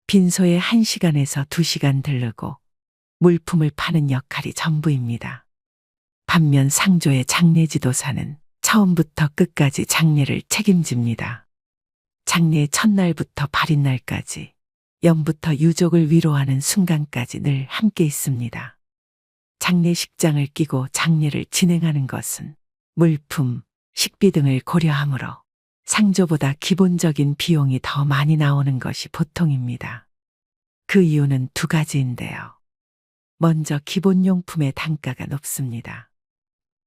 빈소에 1시간에서 2시간 들르고 물품을 파는 역할이 전부입니다. 반면 상조의 장례지도사는 처음부터 끝까지 장례를 책임집니다. 장례 첫날부터 발인날까지, 연부터 유족을 위로하는 순간까지 늘 함께 있습니다. 장례식장을 끼고 장례를 진행하는 것은 물품, 식비 등을 고려하므로 상조보다 기본적인 비용이 더 많이 나오는 것이 보통입니다. 그 이유는 두 가지인데요. 먼저 기본용품의 단가가 높습니다.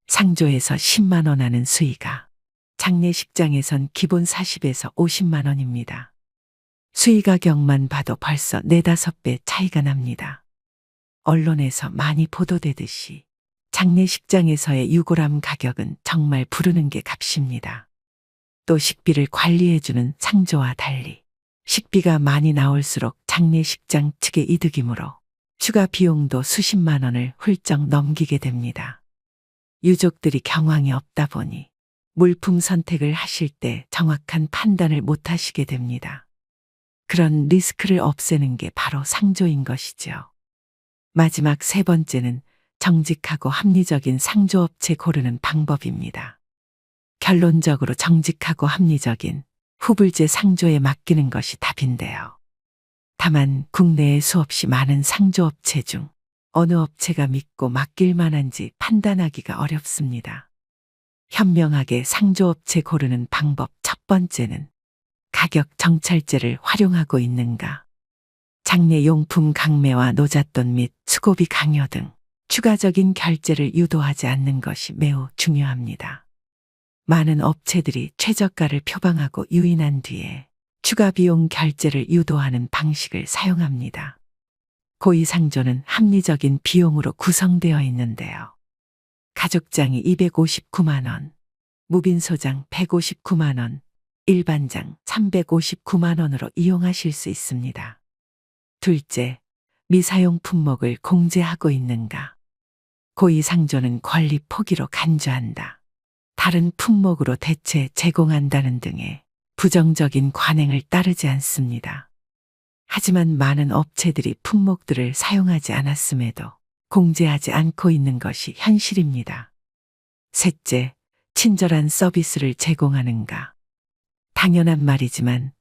상조에서 10만 원 하는 수의가 장례식장에선 기본 40에서 50만 원입니다. 수의 가격만 봐도 벌써 4, 5배 차이가 납니다. 언론에서 많이 보도되듯이 장례식장에서의 유골함 가격은 정말 부르는 게 값입니다. 또 식비를 관리해주는 상조와 달리 식비가 많이 나올수록 장례식장 측의 이득이므로 추가 비용도 수십만 원을 훌쩍 넘기게 됩니다. 유족들이 경황이 없다 보니 물품 선택을 하실 때 정확한 판단을 못 하시게 됩니다. 그런 리스크를 없애는 게 바로 상조인 것이죠. 마지막 세 번째는 정직하고 합리적인 상조업체 고르는 방법입니다. 결론적으로 정직하고 합리적인 후불제 상조에 맡기는 것이 답인데요. 다만 국내에 수없이 많은 상조업체 중 어느 업체가 믿고 맡길 만한지 판단하기가 어렵습니다. 현명하게 상조업체 고르는 방법 첫 번째는 가격 정찰제를 활용하고 있는가. 장례용품 강매와 노잣돈 및 수고비 강요 등 추가적인 결제를 유도하지 않는 것이 매우 중요합니다. 많은 업체들이 최저가를 표방하고 유인한 뒤에 추가 비용 결제를 유도하는 방식을 사용합니다. 고이상조는 합리적인 비용으로 구성되어 있는데요. 가족장이 259만 원, 무빈소장 159만 원, 일반장 359만 원으로 이용하실 수 있습니다. 둘째, 미사용 품목을 공제하고 있는가. 고이상조는 권리 포기로 간주한다. 다른 품목으로 대체 제공한다는 등의 부정적인 관행을 따르지 않습니다. 하지만 많은 업체들이 품목들을 사용하지 않았음에도 공제하지 않고 있는 것이 현실입니다. 셋째, 친절한 서비스를 제공하는가. 당연한 말이지만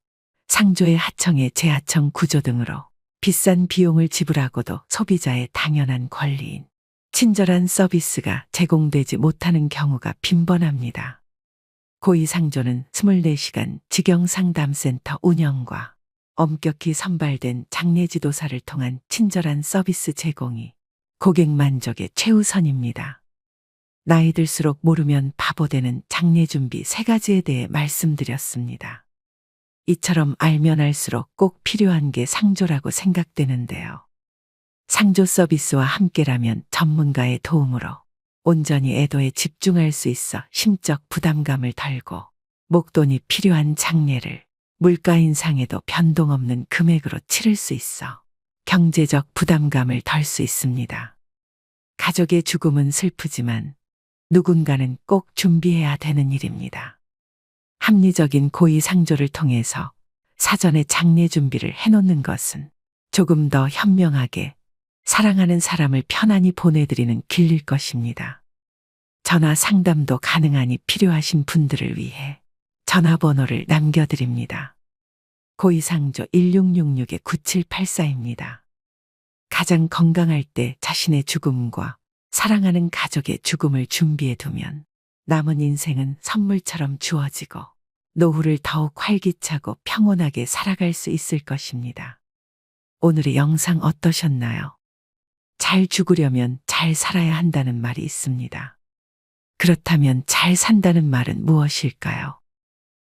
상조의 하청의 재하청 구조 등으로 비싼 비용을 지불하고도 소비자의 당연한 권리인 친절한 서비스가 제공되지 못하는 경우가 빈번합니다. 고위상조는 24시간 직영상담센터 운영과 엄격히 선발된 장례지도사를 통한 친절한 서비스 제공이 고객 만족의 최우선입니다. 나이 들수록 모르면 바보 되는 장례 준비 3가지에 대해 말씀드렸습니다. 이처럼 알면 알수록 꼭 필요한 게 상조라고 생각되는데요. 상조 서비스와 함께라면 전문가의 도움으로 온전히 애도에 집중할 수 있어 심적 부담감을 덜고 목돈이 필요한 장례를 물가 인상에도 변동 없는 금액으로 치를 수 있어 경제적 부담감을 덜 수 있습니다. 가족의 죽음은 슬프지만 누군가는 꼭 준비해야 되는 일입니다. 합리적인 고의상조를 통해서 사전에 장례 준비를 해놓는 것은 조금 더 현명하게 사랑하는 사람을 편안히 보내드리는 길일 것입니다. 전화 상담도 가능하니 필요하신 분들을 위해 전화번호를 남겨드립니다. 고의상조 1666-9784입니다. 가장 건강할 때 자신의 죽음과 사랑하는 가족의 죽음을 준비해 두면 남은 인생은 선물처럼 주어지고 노후를 더욱 활기차고 평온하게 살아갈 수 있을 것입니다. 오늘의 영상 어떠셨나요? 잘 죽으려면 잘 살아야 한다는 말이 있습니다. 그렇다면 잘 산다는 말은 무엇일까요?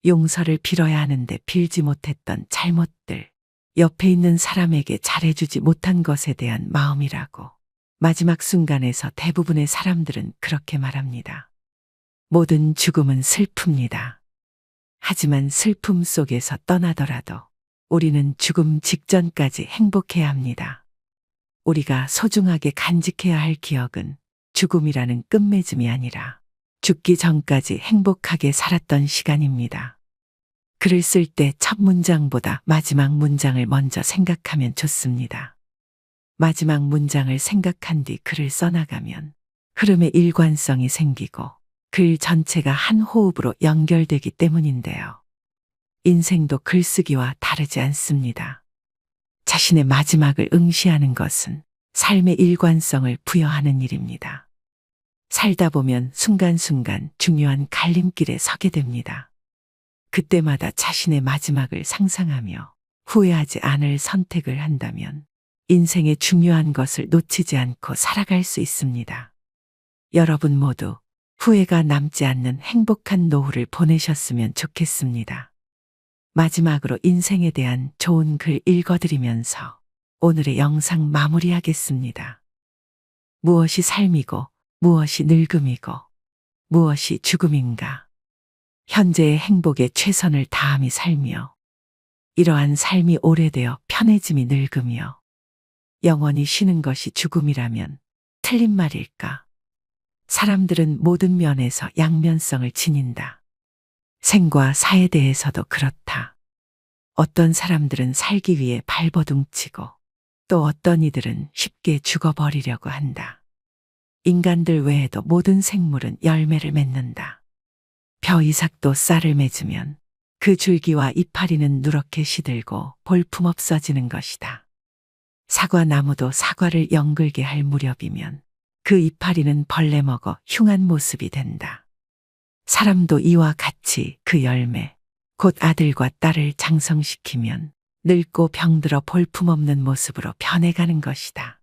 용서를 빌어야 하는데 빌지 못했던 잘못들, 옆에 있는 사람에게 잘해주지 못한 것에 대한 마음이라고 마지막 순간에서 대부분의 사람들은 그렇게 말합니다. 모든 죽음은 슬픕니다. 하지만 슬픔 속에서 떠나더라도 우리는 죽음 직전까지 행복해야 합니다. 우리가 소중하게 간직해야 할 기억은 죽음이라는 끝맺음이 아니라 죽기 전까지 행복하게 살았던 시간입니다. 글을 쓸 때 첫 문장보다 마지막 문장을 먼저 생각하면 좋습니다. 마지막 문장을 생각한 뒤 글을 써나가면 흐름의 일관성이 생기고 글 전체가 한 호흡으로 연결되기 때문인데요. 인생도 글쓰기와 다르지 않습니다. 자신의 마지막을 응시하는 것은 삶의 일관성을 부여하는 일입니다. 살다 보면 순간순간 중요한 갈림길에 서게 됩니다. 그때마다 자신의 마지막을 상상하며 후회하지 않을 선택을 한다면 인생의 중요한 것을 놓치지 않고 살아갈 수 있습니다. 여러분 모두 후회가 남지 않는 행복한 노후를 보내셨으면 좋겠습니다. 마지막으로 인생에 대한 좋은 글 읽어드리면서 오늘의 영상 마무리하겠습니다. 무엇이 삶이고 무엇이 늙음이고 무엇이 죽음인가? 현재의 행복에 최선을 다함이 살며 이러한 삶이 오래되어 편해짐이 늙으며 영원히 쉬는 것이 죽음이라면 틀린 말일까? 사람들은 모든 면에서 양면성을 지닌다. 생과 사에 대해서도 그렇다. 어떤 사람들은 살기 위해 발버둥치고 또 어떤 이들은 쉽게 죽어버리려고 한다. 인간들 외에도 모든 생물은 열매를 맺는다. 벼이삭도 쌀을 맺으면 그 줄기와 이파리는 누렇게 시들고 볼품없어지는 것이다. 사과나무도 사과를 연글게 할 무렵이면 그 이파리는 벌레 먹어 흉한 모습이 된다. 사람도 이와 같이 그 열매, 곧 아들과 딸을 장성시키면 늙고 병들어 볼품없는 모습으로 변해가는 것이다.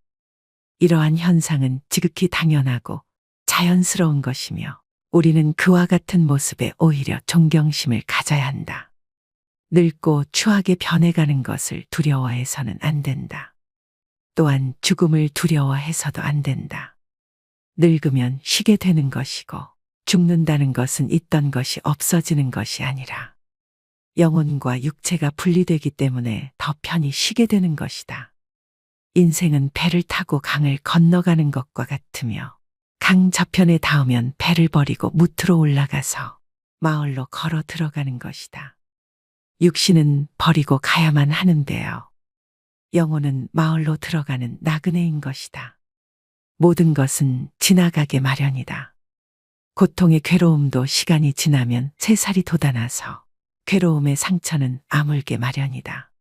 이러한 현상은 지극히 당연하고 자연스러운 것이며 우리는 그와 같은 모습에 오히려 존경심을 가져야 한다. 늙고 추하게 변해가는 것을 두려워해서는 안 된다. 또한 죽음을 두려워해서도 안 된다. 늙으면 쉬게 되는 것이고 죽는다는 것은 있던 것이 없어지는 것이 아니라 영혼과 육체가 분리되기 때문에 더 편히 쉬게 되는 것이다. 인생은 배를 타고 강을 건너가는 것과 같으며 강 저편에 닿으면 배를 버리고 무트로 올라가서 마을로 걸어 들어가는 것이다. 육신은 버리고 가야만 하는데요. 영혼은 마을로 들어가는 나그네인 것이다. 모든 것은 지나가게 마련이다. 고통의 괴로움도 시간이 지나면 새살이 돋아나서 괴로움의 상처는 아물게 마련이다.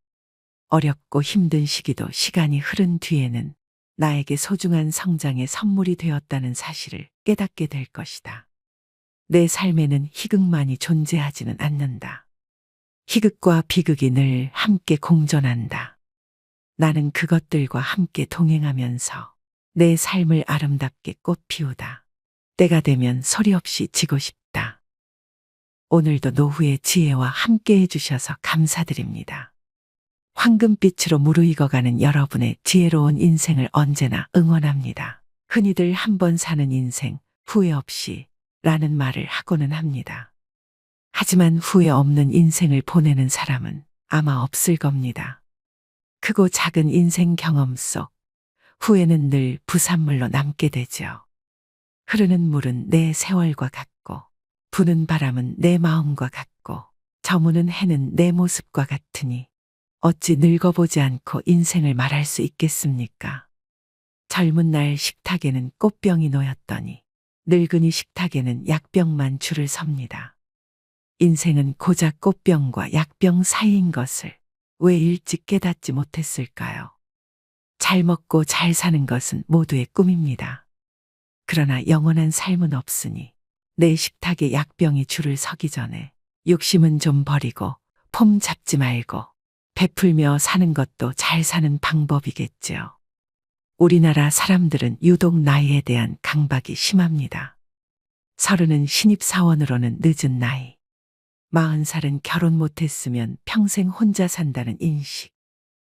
어렵고 힘든 시기도 시간이 흐른 뒤에는 나에게 소중한 성장의 선물이 되었다는 사실을 깨닫게 될 것이다. 내 삶에는 희극만이 존재하지는 않는다. 희극과 비극이 늘 함께 공존한다. 나는 그것들과 함께 동행하면서 내 삶을 아름답게 꽃피우다. 때가 되면 소리 없이 지고 싶다. 오늘도 노후의 지혜와 함께 해주셔서 감사드립니다. 황금빛으로 무르익어가는 여러분의 지혜로운 인생을 언제나 응원합니다. 흔히들 한 번 사는 인생, 후회 없이 라는 말을 하고는 합니다. 하지만 후회 없는 인생을 보내는 사람은 아마 없을 겁니다. 크고 작은 인생 경험 속 후회는 늘 부산물로 남게 되죠. 흐르는 물은 내 세월과 같고, 부는 바람은 내 마음과 같고, 저무는 해는 내 모습과 같으니 어찌 늙어보지 않고 인생을 말할 수 있겠습니까? 젊은 날 식탁에는 꽃병이 놓였더니 늙은이 식탁에는 약병만 줄을 섭니다. 인생은 고작 꽃병과 약병 사이인 것을 왜 일찍 깨닫지 못했을까요? 잘 먹고 잘 사는 것은 모두의 꿈입니다. 그러나 영원한 삶은 없으니 내 식탁에 약병이 줄을 서기 전에 욕심은 좀 버리고 폼 잡지 말고 베풀며 사는 것도 잘 사는 방법이겠지요. 우리나라 사람들은 유독 나이에 대한 강박이 심합니다. 30은 신입사원으로는 늦은 나이. 40살은 결혼 못했으면 평생 혼자 산다는 인식.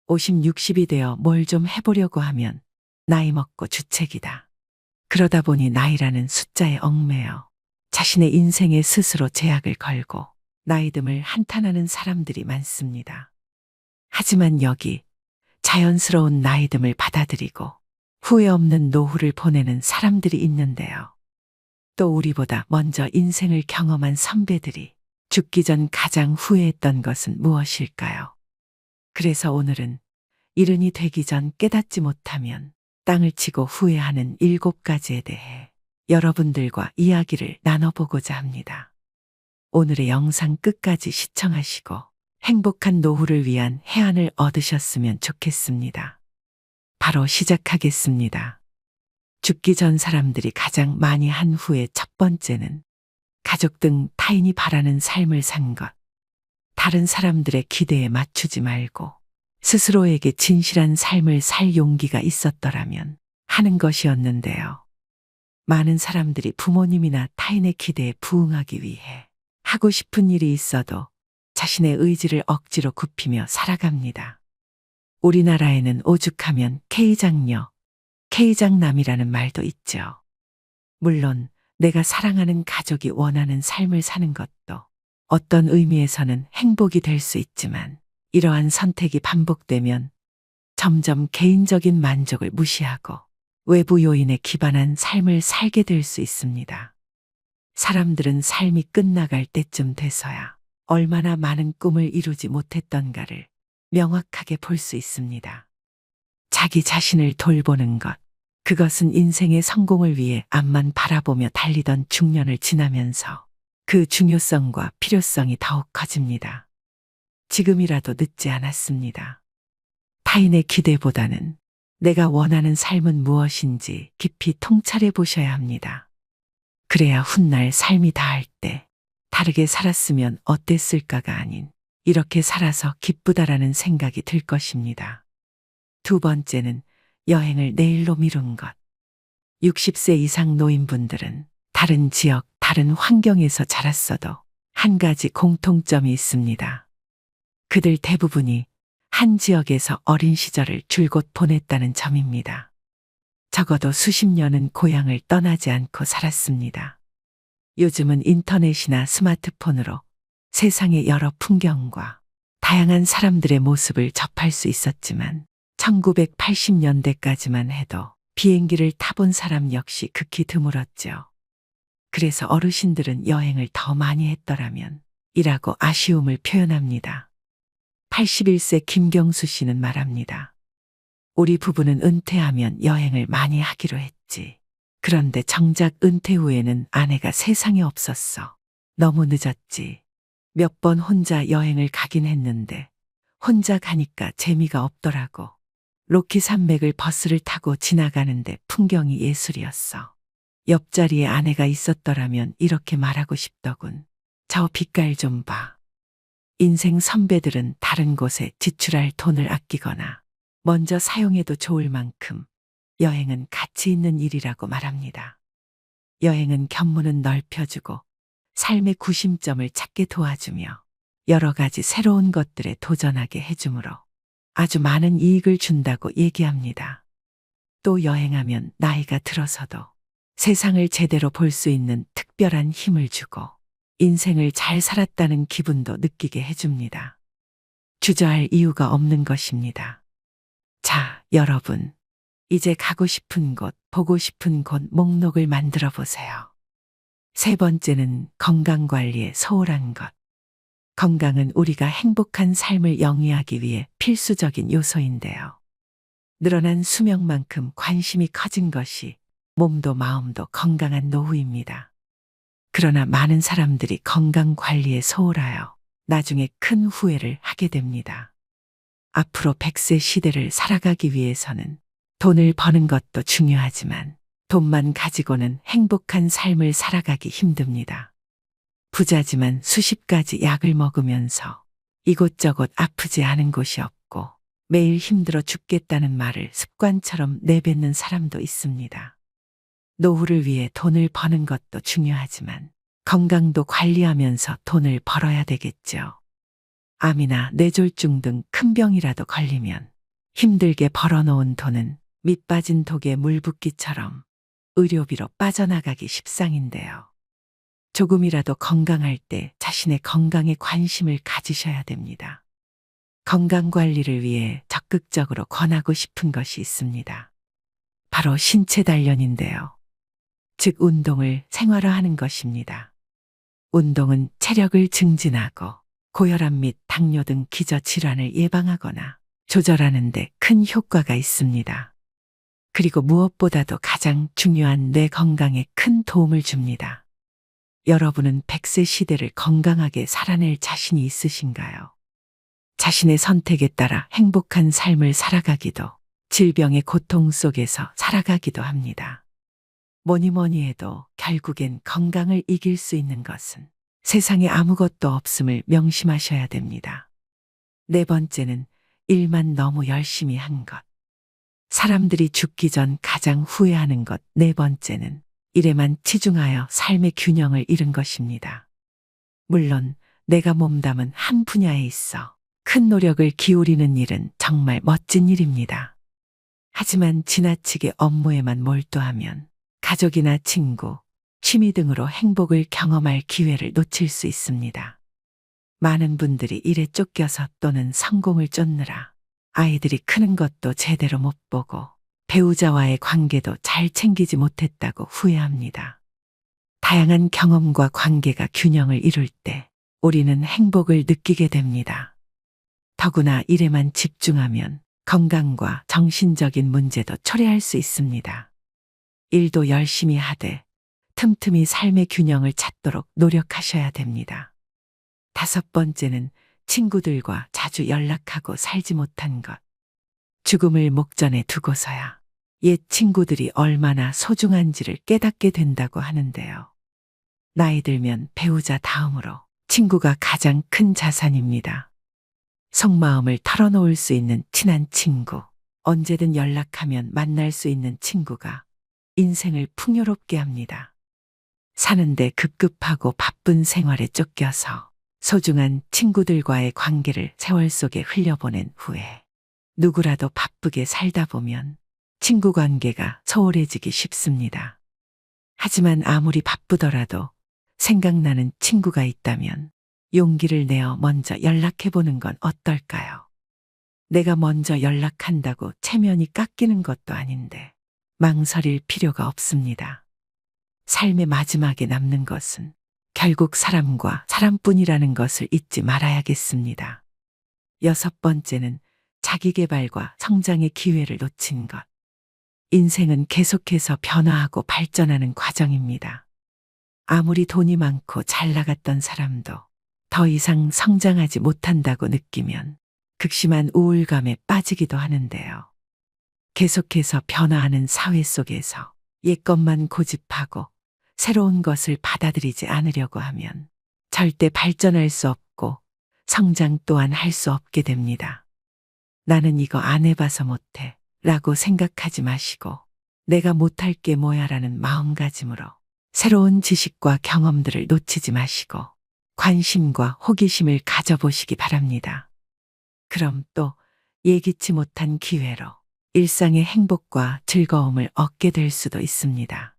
50, 60이 되어 뭘 좀 해보려고 하면 나이 먹고 주책이다. 그러다 보니 나이라는 숫자에 얽매여 자신의 인생에 스스로 제약을 걸고 나이듦을 한탄하는 사람들이 많습니다. 하지만 여기 자연스러운 나이듦을 받아들이고 후회 없는 노후를 보내는 사람들이 있는데요. 또 우리보다 먼저 인생을 경험한 선배들이 죽기 전 가장 후회했던 것은 무엇일까요? 그래서 오늘은 이른이 되기 전 깨닫지 못하면 땅을 치고 후회하는 7가지에 대해 여러분들과 이야기를 나눠보고자 합니다. 오늘의 영상 끝까지 시청하시고 행복한 노후를 위한 해안을 얻으셨으면 좋겠습니다. 바로 시작하겠습니다. 죽기 전 사람들이 가장 많이 한 후에 첫 번째는 가족 등 타인이 바라는 삶을 산 것. 다른 사람들의 기대에 맞추지 말고 스스로에게 진실한 삶을 살 용기가 있었더라면 하는 것이었는데요. 많은 사람들이 부모님이나 타인의 기대에 부응하기 위해 하고 싶은 일이 있어도 자신의 의지를 억지로 굽히며 살아갑니다. 우리나라에는 오죽하면 K장녀, K장남이라는 말도 있죠. 물론 내가 사랑하는 가족이 원하는 삶을 사는 것도 어떤 의미에서는 행복이 될 수 있지만 이러한 선택이 반복되면 점점 개인적인 만족을 무시하고 외부 요인에 기반한 삶을 살게 될 수 있습니다. 사람들은 삶이 끝나갈 때쯤 돼서야 얼마나 많은 꿈을 이루지 못했던가를 명확하게 볼 수 있습니다. 자기 자신을 돌보는 것, 그것은 인생의 성공을 위해 앞만 바라보며 달리던 중년을 지나면서 그 중요성과 필요성이 더욱 커집니다. 지금이라도 늦지 않았습니다. 타인의 기대보다는 내가 원하는 삶은 무엇인지 깊이 통찰해 보셔야 합니다. 그래야 훗날 삶이 다할 때 다르게 살았으면 어땠을까가 아닌 이렇게 살아서 기쁘다라는 생각이 들 것입니다. 두 번째는 여행을 내일로 미룬 것. 60세 이상 노인분들은 다른 지역, 다른 환경에서 자랐어도 한 가지 공통점이 있습니다. 그들 대부분이 한 지역에서 어린 시절을 줄곧 보냈다는 점입니다. 적어도 수십 년은 고향을 떠나지 않고 살았습니다. 요즘은 인터넷이나 스마트폰으로 세상의 여러 풍경과 다양한 사람들의 모습을 접할 수 있었지만 1980년대까지만 해도 비행기를 타본 사람 역시 극히 드물었죠. 그래서 어르신들은 여행을 더 많이 했더라면 이라고 아쉬움을 표현합니다. 81세 김경수 씨는 말합니다. 우리 부부는 은퇴하면 여행을 많이 하기로 했지. 그런데 정작 은퇴 후에는 아내가 세상에 없었어. 너무 늦었지. 몇 번 혼자 여행을 가긴 했는데 혼자 가니까 재미가 없더라고. 로키 산맥을 버스를 타고 지나가는데 풍경이 예술이었어. 옆자리에 아내가 있었더라면 이렇게 말하고 싶더군. 저 빛깔 좀 봐. 인생 선배들은 다른 곳에 지출할 돈을 아끼거나 먼저 사용해도 좋을 만큼 여행은 가치 있는 일이라고 말합니다. 여행은 견문은 넓혀주고 삶의 구심점을 찾게 도와주며 여러 가지 새로운 것들에 도전하게 해주므로 아주 많은 이익을 준다고 얘기합니다. 또 여행하면 나이가 들어서도 세상을 제대로 볼 수 있는 특별한 힘을 주고 인생을 잘 살았다는 기분도 느끼게 해줍니다. 주저할 이유가 없는 것입니다. 자, 여러분. 이제 가고 싶은 곳, 보고 싶은 곳 목록을 만들어 보세요. 세 번째는 건강관리에 소홀한 것. 건강은 우리가 행복한 삶을 영위하기 위해 필수적인 요소인데요. 늘어난 수명만큼 관심이 커진 것이 몸도 마음도 건강한 노후입니다. 그러나 많은 사람들이 건강 관리에 소홀하여 나중에 큰 후회를 하게 됩니다. 앞으로 100세 시대를 살아가기 위해서는 돈을 버는 것도 중요하지만 돈만 가지고는 행복한 삶을 살아가기 힘듭니다. 부자지만 수십 가지 약을 먹으면서 이곳저곳 아프지 않은 곳이 없고 매일 힘들어 죽겠다는 말을 습관처럼 내뱉는 사람도 있습니다. 노후를 위해 돈을 버는 것도 중요하지만 건강도 관리하면서 돈을 벌어야 되겠죠. 암이나 뇌졸중 등 큰 병이라도 걸리면 힘들게 벌어놓은 돈은 밑 빠진 독에 물 붓기처럼 의료비로 빠져나가기 십상인데요. 조금이라도 건강할 때 자신의 건강에 관심을 가지셔야 됩니다. 건강관리를 위해 적극적으로 권하고 싶은 것이 있습니다. 바로 신체 단련인데요. 즉 운동을 생활화하는 것입니다. 운동은 체력을 증진하고 고혈압 및 당뇨 등 기저질환을 예방하거나 조절하는 데 큰 효과가 있습니다. 그리고 무엇보다도 가장 중요한 뇌 건강에 큰 도움을 줍니다. 여러분은 100세 시대를 건강하게 살아낼 자신이 있으신가요? 자신의 선택에 따라 행복한 삶을 살아가기도, 질병의 고통 속에서 살아가기도 합니다. 뭐니 뭐니 해도 결국엔 건강을 이길 수 있는 것은 세상에 아무것도 없음을 명심하셔야 됩니다. 네 번째는 일만 너무 열심히 한 것. 사람들이 죽기 전 가장 후회하는 것 네 번째는 일에만 치중하여 삶의 균형을 잃은 것입니다. 물론 내가 몸담은 한 분야에 있어 큰 노력을 기울이는 일은 정말 멋진 일입니다. 하지만 지나치게 업무에만 몰두하면 가족이나 친구, 취미 등으로 행복을 경험할 기회를 놓칠 수 있습니다. 많은 분들이 일에 쫓겨서 또는 성공을 쫓느라 아이들이 크는 것도 제대로 못 보고 배우자와의 관계도 잘 챙기지 못했다고 후회합니다. 다양한 경험과 관계가 균형을 이룰 때 우리는 행복을 느끼게 됩니다. 더구나 일에만 집중하면 건강과 정신적인 문제도 초래할 수 있습니다. 일도 열심히 하되 틈틈이 삶의 균형을 찾도록 노력하셔야 됩니다. 다섯 번째는 친구들과 자주 연락하고 살지 못한 것. 죽음을 목전에 두고서야 옛 친구들이 얼마나 소중한지를 깨닫게 된다고 하는데요. 나이 들면 배우자 다음으로 친구가 가장 큰 자산입니다. 속마음을 털어놓을 수 있는 친한 친구, 언제든 연락하면 만날 수 있는 친구가 인생을 풍요롭게 합니다. 사는데 급급하고 바쁜 생활에 쫓겨서 소중한 친구들과의 관계를 세월 속에 흘려보낸 후에 누구라도 바쁘게 살다 보면 친구 관계가 소홀해지기 쉽습니다. 하지만 아무리 바쁘더라도 생각나는 친구가 있다면 용기를 내어 먼저 연락해보는 건 어떨까요? 내가 먼저 연락한다고 체면이 깎이는 것도 아닌데 망설일 필요가 없습니다. 삶의 마지막에 남는 것은 결국 사람과 사람뿐이라는 것을 잊지 말아야겠습니다. 여섯 번째는 자기 개발과 성장의 기회를 놓친 것. 인생은 계속해서 변화하고 발전하는 과정입니다. 아무리 돈이 많고 잘 나갔던 사람도 더 이상 성장하지 못한다고 느끼면 극심한 우울감에 빠지기도 하는데요. 계속해서 변화하는 사회 속에서 옛것만 고집하고 새로운 것을 받아들이지 않으려고 하면 절대 발전할 수 없고 성장 또한 할 수 없게 됩니다. 나는 이거 안 해봐서 못해 라고 생각하지 마시고 내가 못할 게 뭐야라는 마음가짐으로 새로운 지식과 경험들을 놓치지 마시고 관심과 호기심을 가져보시기 바랍니다. 그럼 또 예기치 못한 기회로 일상의 행복과 즐거움을 얻게 될 수도 있습니다.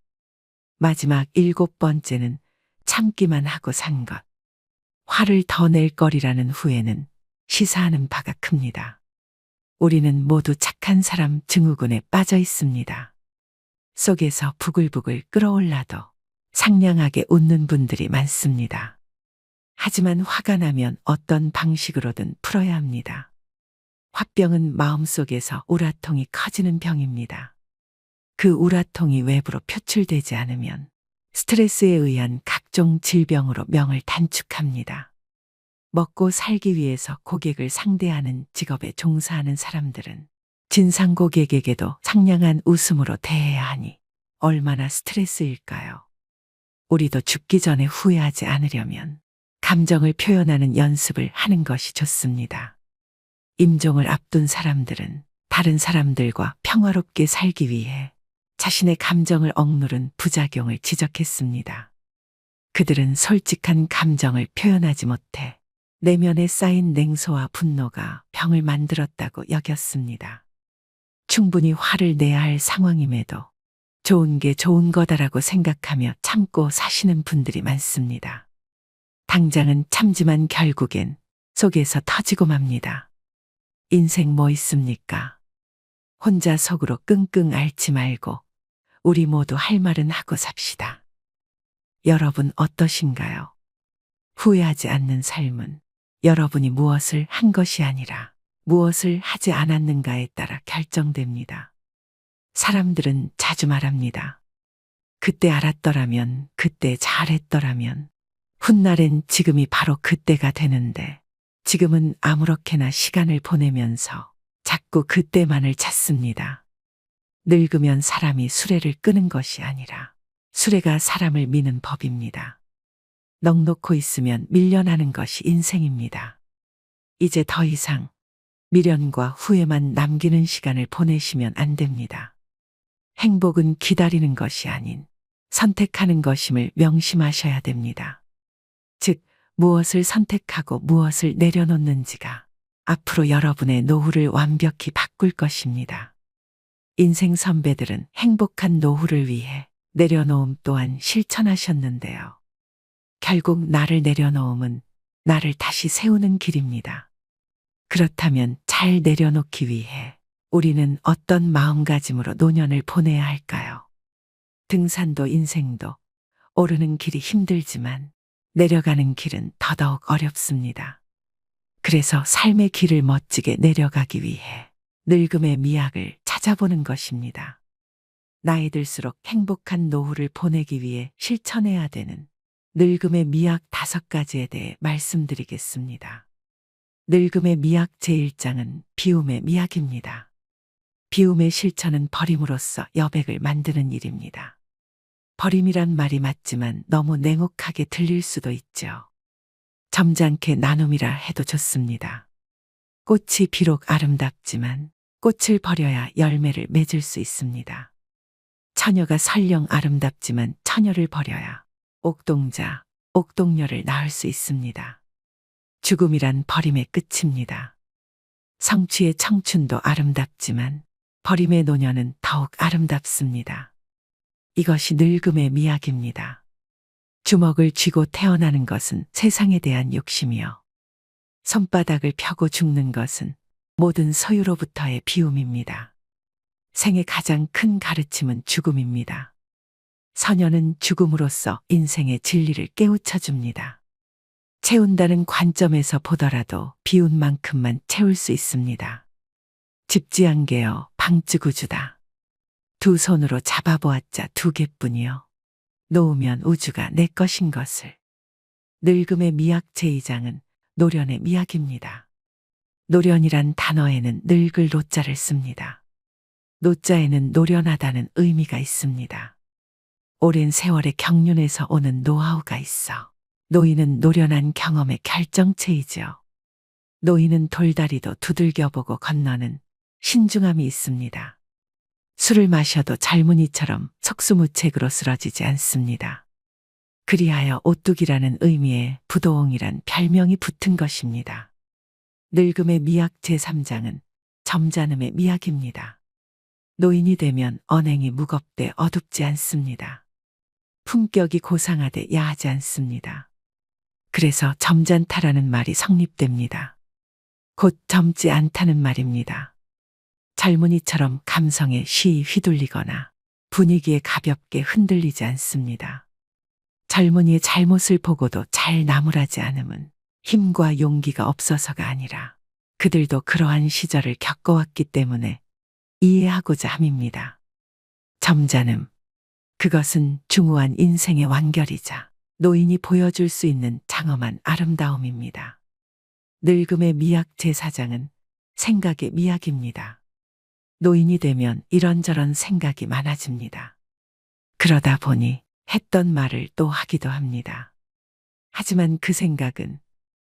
마지막 7번째는 참기만 하고 산 것. 화를 더 낼 거리라는 후에는 시사하는 바가 큽니다. 우리는 모두 착한 사람 증후군에 빠져 있습니다. 속에서 부글부글 끓어올라도 상냥하게 웃는 분들이 많습니다. 하지만 화가 나면 어떤 방식으로든 풀어야 합니다. 화병은 마음속에서 우라통이 커지는 병입니다. 그 우라통이 외부로 표출되지 않으면 스트레스에 의한 각종 질병으로 명을 단축합니다. 먹고 살기 위해서 고객을 상대하는 직업에 종사하는 사람들은 진상 고객에게도 상냥한 웃음으로 대해야 하니 얼마나 스트레스일까요? 우리도 죽기 전에 후회하지 않으려면 감정을 표현하는 연습을 하는 것이 좋습니다. 임종을 앞둔 사람들은 다른 사람들과 평화롭게 살기 위해 자신의 감정을 억누른 부작용을 지적했습니다. 그들은 솔직한 감정을 표현하지 못해 내면에 쌓인 냉소와 분노가 병을 만들었다고 여겼습니다. 충분히 화를 내야 할 상황임에도 좋은 게 좋은 거다라고 생각하며 참고 사시는 분들이 많습니다. 당장은 참지만 결국엔 속에서 터지고 맙니다. 인생 뭐 있습니까? 혼자 속으로 끙끙 앓지 말고 우리 모두 할 말은 하고 삽시다. 여러분 어떠신가요? 후회하지 않는 삶은 여러분이 무엇을 한 것이 아니라 무엇을 하지 않았는가에 따라 결정됩니다. 사람들은 자주 말합니다. 그때 알았더라면, 그때 잘했더라면, 훗날엔 지금이 바로 그때가 되는데 지금은 아무렇게나 시간을 보내면서 자꾸 그때만을 찾습니다. 늙으면 사람이 수레를 끄는 것이 아니라 수레가 사람을 미는 법입니다. 넋놓고 있으면 밀려나는 것이 인생입니다. 이제 더 이상 미련과 후회만 남기는 시간을 보내시면 안 됩니다. 행복은 기다리는 것이 아닌 선택하는 것임을 명심하셔야 됩니다. 즉, 무엇을 선택하고 무엇을 내려놓는지가 앞으로 여러분의 노후를 완벽히 바꿀 것입니다. 인생 선배들은 행복한 노후를 위해 내려놓음 또한 실천하셨는데요. 결국 나를 내려놓음은 나를 다시 세우는 길입니다. 그렇다면 잘 내려놓기 위해 우리는 어떤 마음가짐으로 노년을 보내야 할까요? 등산도 인생도 오르는 길이 힘들지만 내려가는 길은 더더욱 어렵습니다. 그래서 삶의 길을 멋지게 내려가기 위해 늙음의 미학을 찾아보는 것입니다. 나이 들수록 행복한 노후를 보내기 위해 실천해야 되는 늙음의 미학 5가지에 대해 말씀드리겠습니다. 늙음의 미학 제1장은 비움의 미학입니다. 비움의 실천은 버림으로써 여백을 만드는 일입니다. 버림이란 말이 맞지만 너무 냉혹하게 들릴 수도 있죠. 점잖게 나눔이라 해도 좋습니다. 꽃이 비록 아름답지만 꽃을 버려야 열매를 맺을 수 있습니다. 처녀가 설령 아름답지만 처녀를 버려야 옥동자, 옥동녀를 낳을 수 있습니다. 죽음이란 버림의 끝입니다. 성취의 청춘도 아름답지만 버림의 노년은 더욱 아름답습니다. 이것이 늙음의 미학입니다. 주먹을 쥐고 태어나는 것은 세상에 대한 욕심이요. 손바닥을 펴고 죽는 것은 모든 소유로부터의 비움입니다. 생의 가장 큰 가르침은 죽음입니다. 선녀는 죽음으로써 인생의 진리를 깨우쳐 줍니다. 채운다는 관점에서 보더라도 비운 만큼만 채울 수 있습니다. 집지한개여 방쯔구주다. 두 손으로 잡아보았자 2개뿐이요. 놓으면 우주가 내 것인 것을. 늙음의 미학 제2장은 노련의 미학입니다. 노련이란 단어에는 늙을 노자를 씁니다. 노자에는 노련하다는 의미가 있습니다. 오랜 세월의 경륜에서 오는 노하우가 있어 노인은 노련한 경험의 결정체이지요. 노인은 돌다리도 두들겨보고 건너는 신중함이 있습니다. 술을 마셔도 젊은이처럼 속수무책으로 쓰러지지 않습니다. 그리하여 오뚝이라는 의미의 부도옹이란 별명이 붙은 것입니다. 늙음의 미학 제3장은 점잖음의 미학입니다. 노인이 되면 언행이 무겁되 어둡지 않습니다. 품격이 고상하되 야하지 않습니다. 그래서 점잖다라는 말이 성립됩니다. 곧 젊지 않다는 말입니다. 젊은이처럼 감성에 쉬이 휘둘리거나 분위기에 가볍게 흔들리지 않습니다. 젊은이의 잘못을 보고도 잘 나무라지 않음은 힘과 용기가 없어서가 아니라 그들도 그러한 시절을 겪어왔기 때문에 이해하고자 함입니다. 점잖음. 그것은 중후한 인생의 완결이자 노인이 보여줄 수 있는 장엄한 아름다움입니다. 늙음의 미학 제4장은 생각의 미학입니다. 노인이 되면 이런저런 생각이 많아집니다. 그러다 보니 했던 말을 또 하기도 합니다. 하지만 그 생각은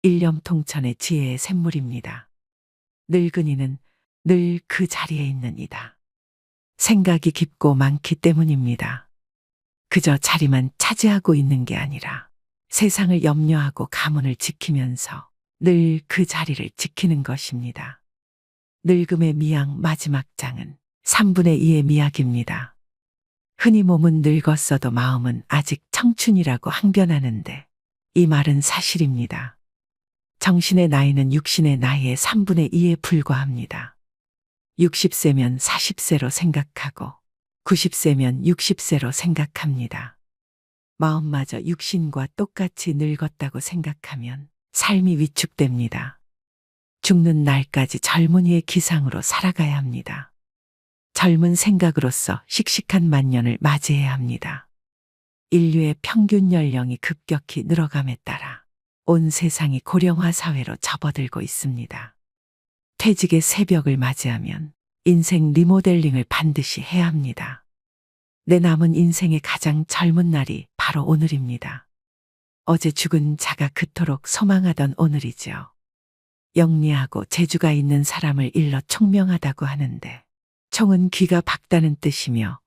일념통천의 지혜의 샘물입니다. 늙은이는 늘 그 자리에 있는 이다. 생각이 깊고 많기 때문입니다. 그저 자리만 차지하고 있는 게 아니라 세상을 염려하고 가문을 지키면서 늘 그 자리를 지키는 것입니다. 늙음의 미학 마지막 장은 3분의 2의 미학입니다. 흔히 몸은 늙었어도 마음은 아직 청춘이라고 항변하는데 이 말은 사실입니다. 정신의 나이는 육신의 나이의 3분의 2에 불과합니다. 60세면 40세로 생각하고 90세면 60세로 생각합니다. 마음마저 육신과 똑같이 늙었다고 생각하면 삶이 위축됩니다. 죽는 날까지 젊은이의 기상으로 살아가야 합니다. 젊은 생각으로서 씩씩한 만년을 맞이해야 합니다. 인류의 평균 연령이 급격히 늘어감에 따라 온 세상이 고령화 사회로 접어들고 있습니다. 퇴직의 새벽을 맞이하면 인생 리모델링을 반드시 해야 합니다. 내 남은 인생의 가장 젊은 날이 바로 오늘입니다. 어제 죽은 자가 그토록 소망하던 오늘이죠. 영리하고 재주가 있는 사람을 일러 총명하다고 하는데 총은 귀가 밝다는 뜻이며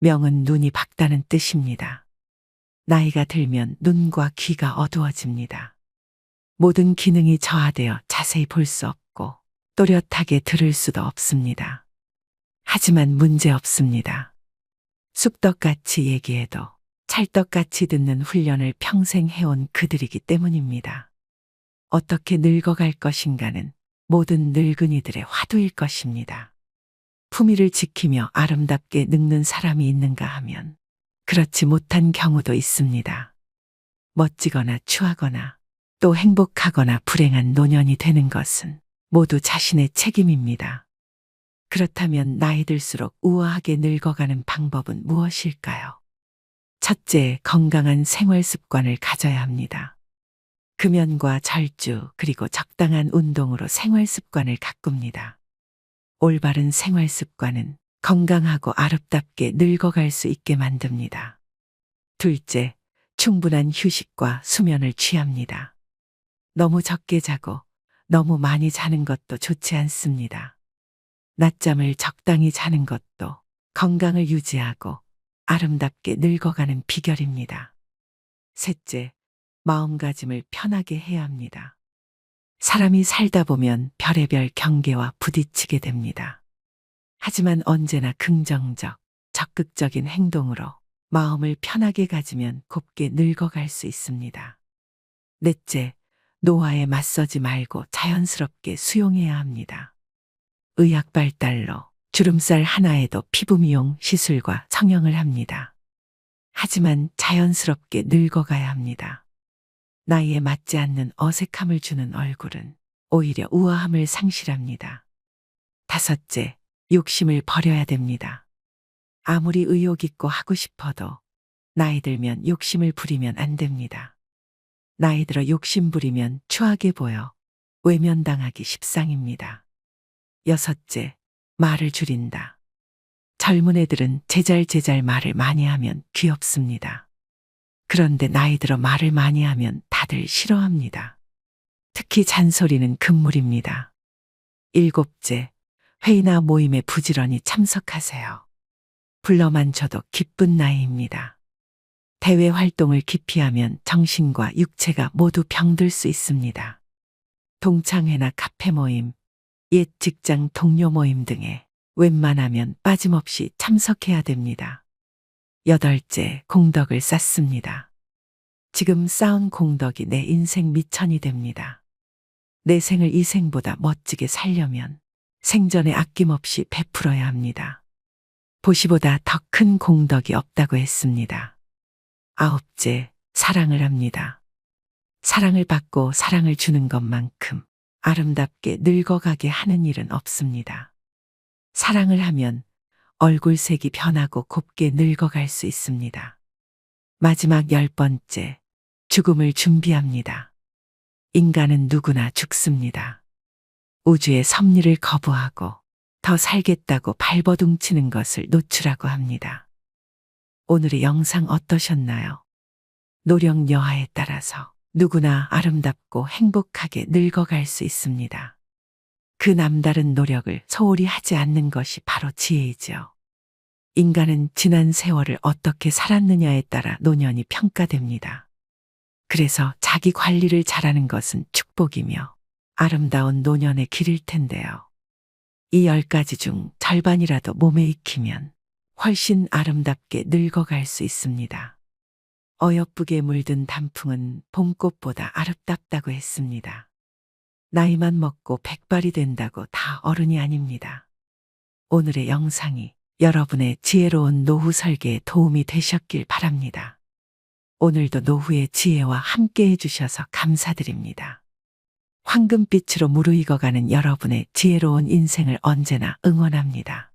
명은 눈이 밝다는 뜻입니다. 나이가 들면 눈과 귀가 어두워집니다. 모든 기능이 저하되어 자세히 볼 수 없고 또렷하게 들을 수도 없습니다. 하지만 문제 없습니다. 쑥떡같이 얘기해도 찰떡같이 듣는 훈련을 평생 해온 그들이기 때문입니다. 어떻게 늙어갈 것인가는 모든 늙은이들의 화두일 것입니다. 품위를 지키며 아름답게 늙는 사람이 있는가 하면 그렇지 못한 경우도 있습니다. 멋지거나 추하거나 또 행복하거나 불행한 노년이 되는 것은 모두 자신의 책임입니다. 그렇다면 나이 들수록 우아하게 늙어가는 방법은 무엇일까요? 첫째, 건강한 생활 습관을 가져야 합니다. 금연과 절주 그리고 적당한 운동으로 생활 습관을 가꿉니다. 올바른 생활 습관은 건강하고 아름답게 늙어갈 수 있게 만듭니다. 둘째, 충분한 휴식과 수면을 취합니다. 너무 적게 자고 너무 많이 자는 것도 좋지 않습니다. 낮잠을 적당히 자는 것도 건강을 유지하고 아름답게 늙어가는 비결입니다. 셋째, 마음가짐을 편하게 해야 합니다. 사람이 살다 보면 별의별 경계와 부딪히게 됩니다. 하지만 언제나 긍정적, 적극적인 행동으로 마음을 편하게 가지면 곱게 늙어갈 수 있습니다. 넷째, 노화에 맞서지 말고 자연스럽게 수용해야 합니다. 의학 발달로 주름살 하나에도 피부 미용 시술과 성형을 합니다. 하지만 자연스럽게 늙어가야 합니다. 나이에 맞지 않는 어색함을 주는 얼굴은 오히려 우아함을 상실합니다. 다섯째, 욕심을 버려야 됩니다. 아무리 의욕 있고 하고 싶어도 나이 들면 욕심을 부리면 안 됩니다. 나이 들어 욕심부리면 추하게 보여 외면당하기 십상입니다. 여섯째, 말을 줄인다. 젊은 애들은 제잘제잘 말을 많이 하면 귀엽습니다. 그런데 나이 들어 말을 많이 하면 다들 싫어합니다. 특히 잔소리는 금물입니다. 일곱째, 회의나 모임에 부지런히 참석하세요. 불러만 줘도 기쁜 나이입니다. 대외 활동을 기피하면 정신과 육체가 모두 병들 수 있습니다. 동창회나 카페 모임, 옛 직장 동료 모임 등에 웬만하면 빠짐없이 참석해야 됩니다. 여덟째, 공덕을 쌓습니다. 지금 쌓은 공덕이 내 인생 미천이 됩니다. 내 생을 이 생보다 멋지게 살려면 생전에 아낌없이 베풀어야 합니다. 보시보다 더 큰 공덕이 없다고 했습니다. 아홉째, 사랑을 합니다. 사랑을 받고 사랑을 주는 것만큼 아름답게 늙어가게 하는 일은 없습니다. 사랑을 하면 얼굴색이 변하고 곱게 늙어갈 수 있습니다. 마지막 10번째, 죽음을 준비합니다. 인간은 누구나 죽습니다. 우주의 섭리를 거부하고 더 살겠다고 발버둥치는 것을 노출하고 합니다. 오늘의 영상 어떠셨나요? 노력 여하에 따라서 누구나 아름답고 행복하게 늙어갈 수 있습니다. 그 남다른 노력을 소홀히 하지 않는 것이 바로 지혜이죠. 인간은 지난 세월을 어떻게 살았느냐에 따라 노년이 평가됩니다. 그래서 자기 관리를 잘하는 것은 축복이며 아름다운 노년의 길일 텐데요. 이 10가지 중 절반이라도 몸에 익히면 훨씬 아름답게 늙어갈 수 있습니다. 어여쁘게 물든 단풍은 봄꽃보다 아름답다고 했습니다. 나이만 먹고 백발이 된다고 다 어른이 아닙니다. 오늘의 영상이 여러분의 지혜로운 노후 설계에 도움이 되셨길 바랍니다. 오늘도 노후의 지혜와 함께 해주셔서 감사드립니다. 황금빛으로 무르익어가는 여러분의 지혜로운 인생을 언제나 응원합니다.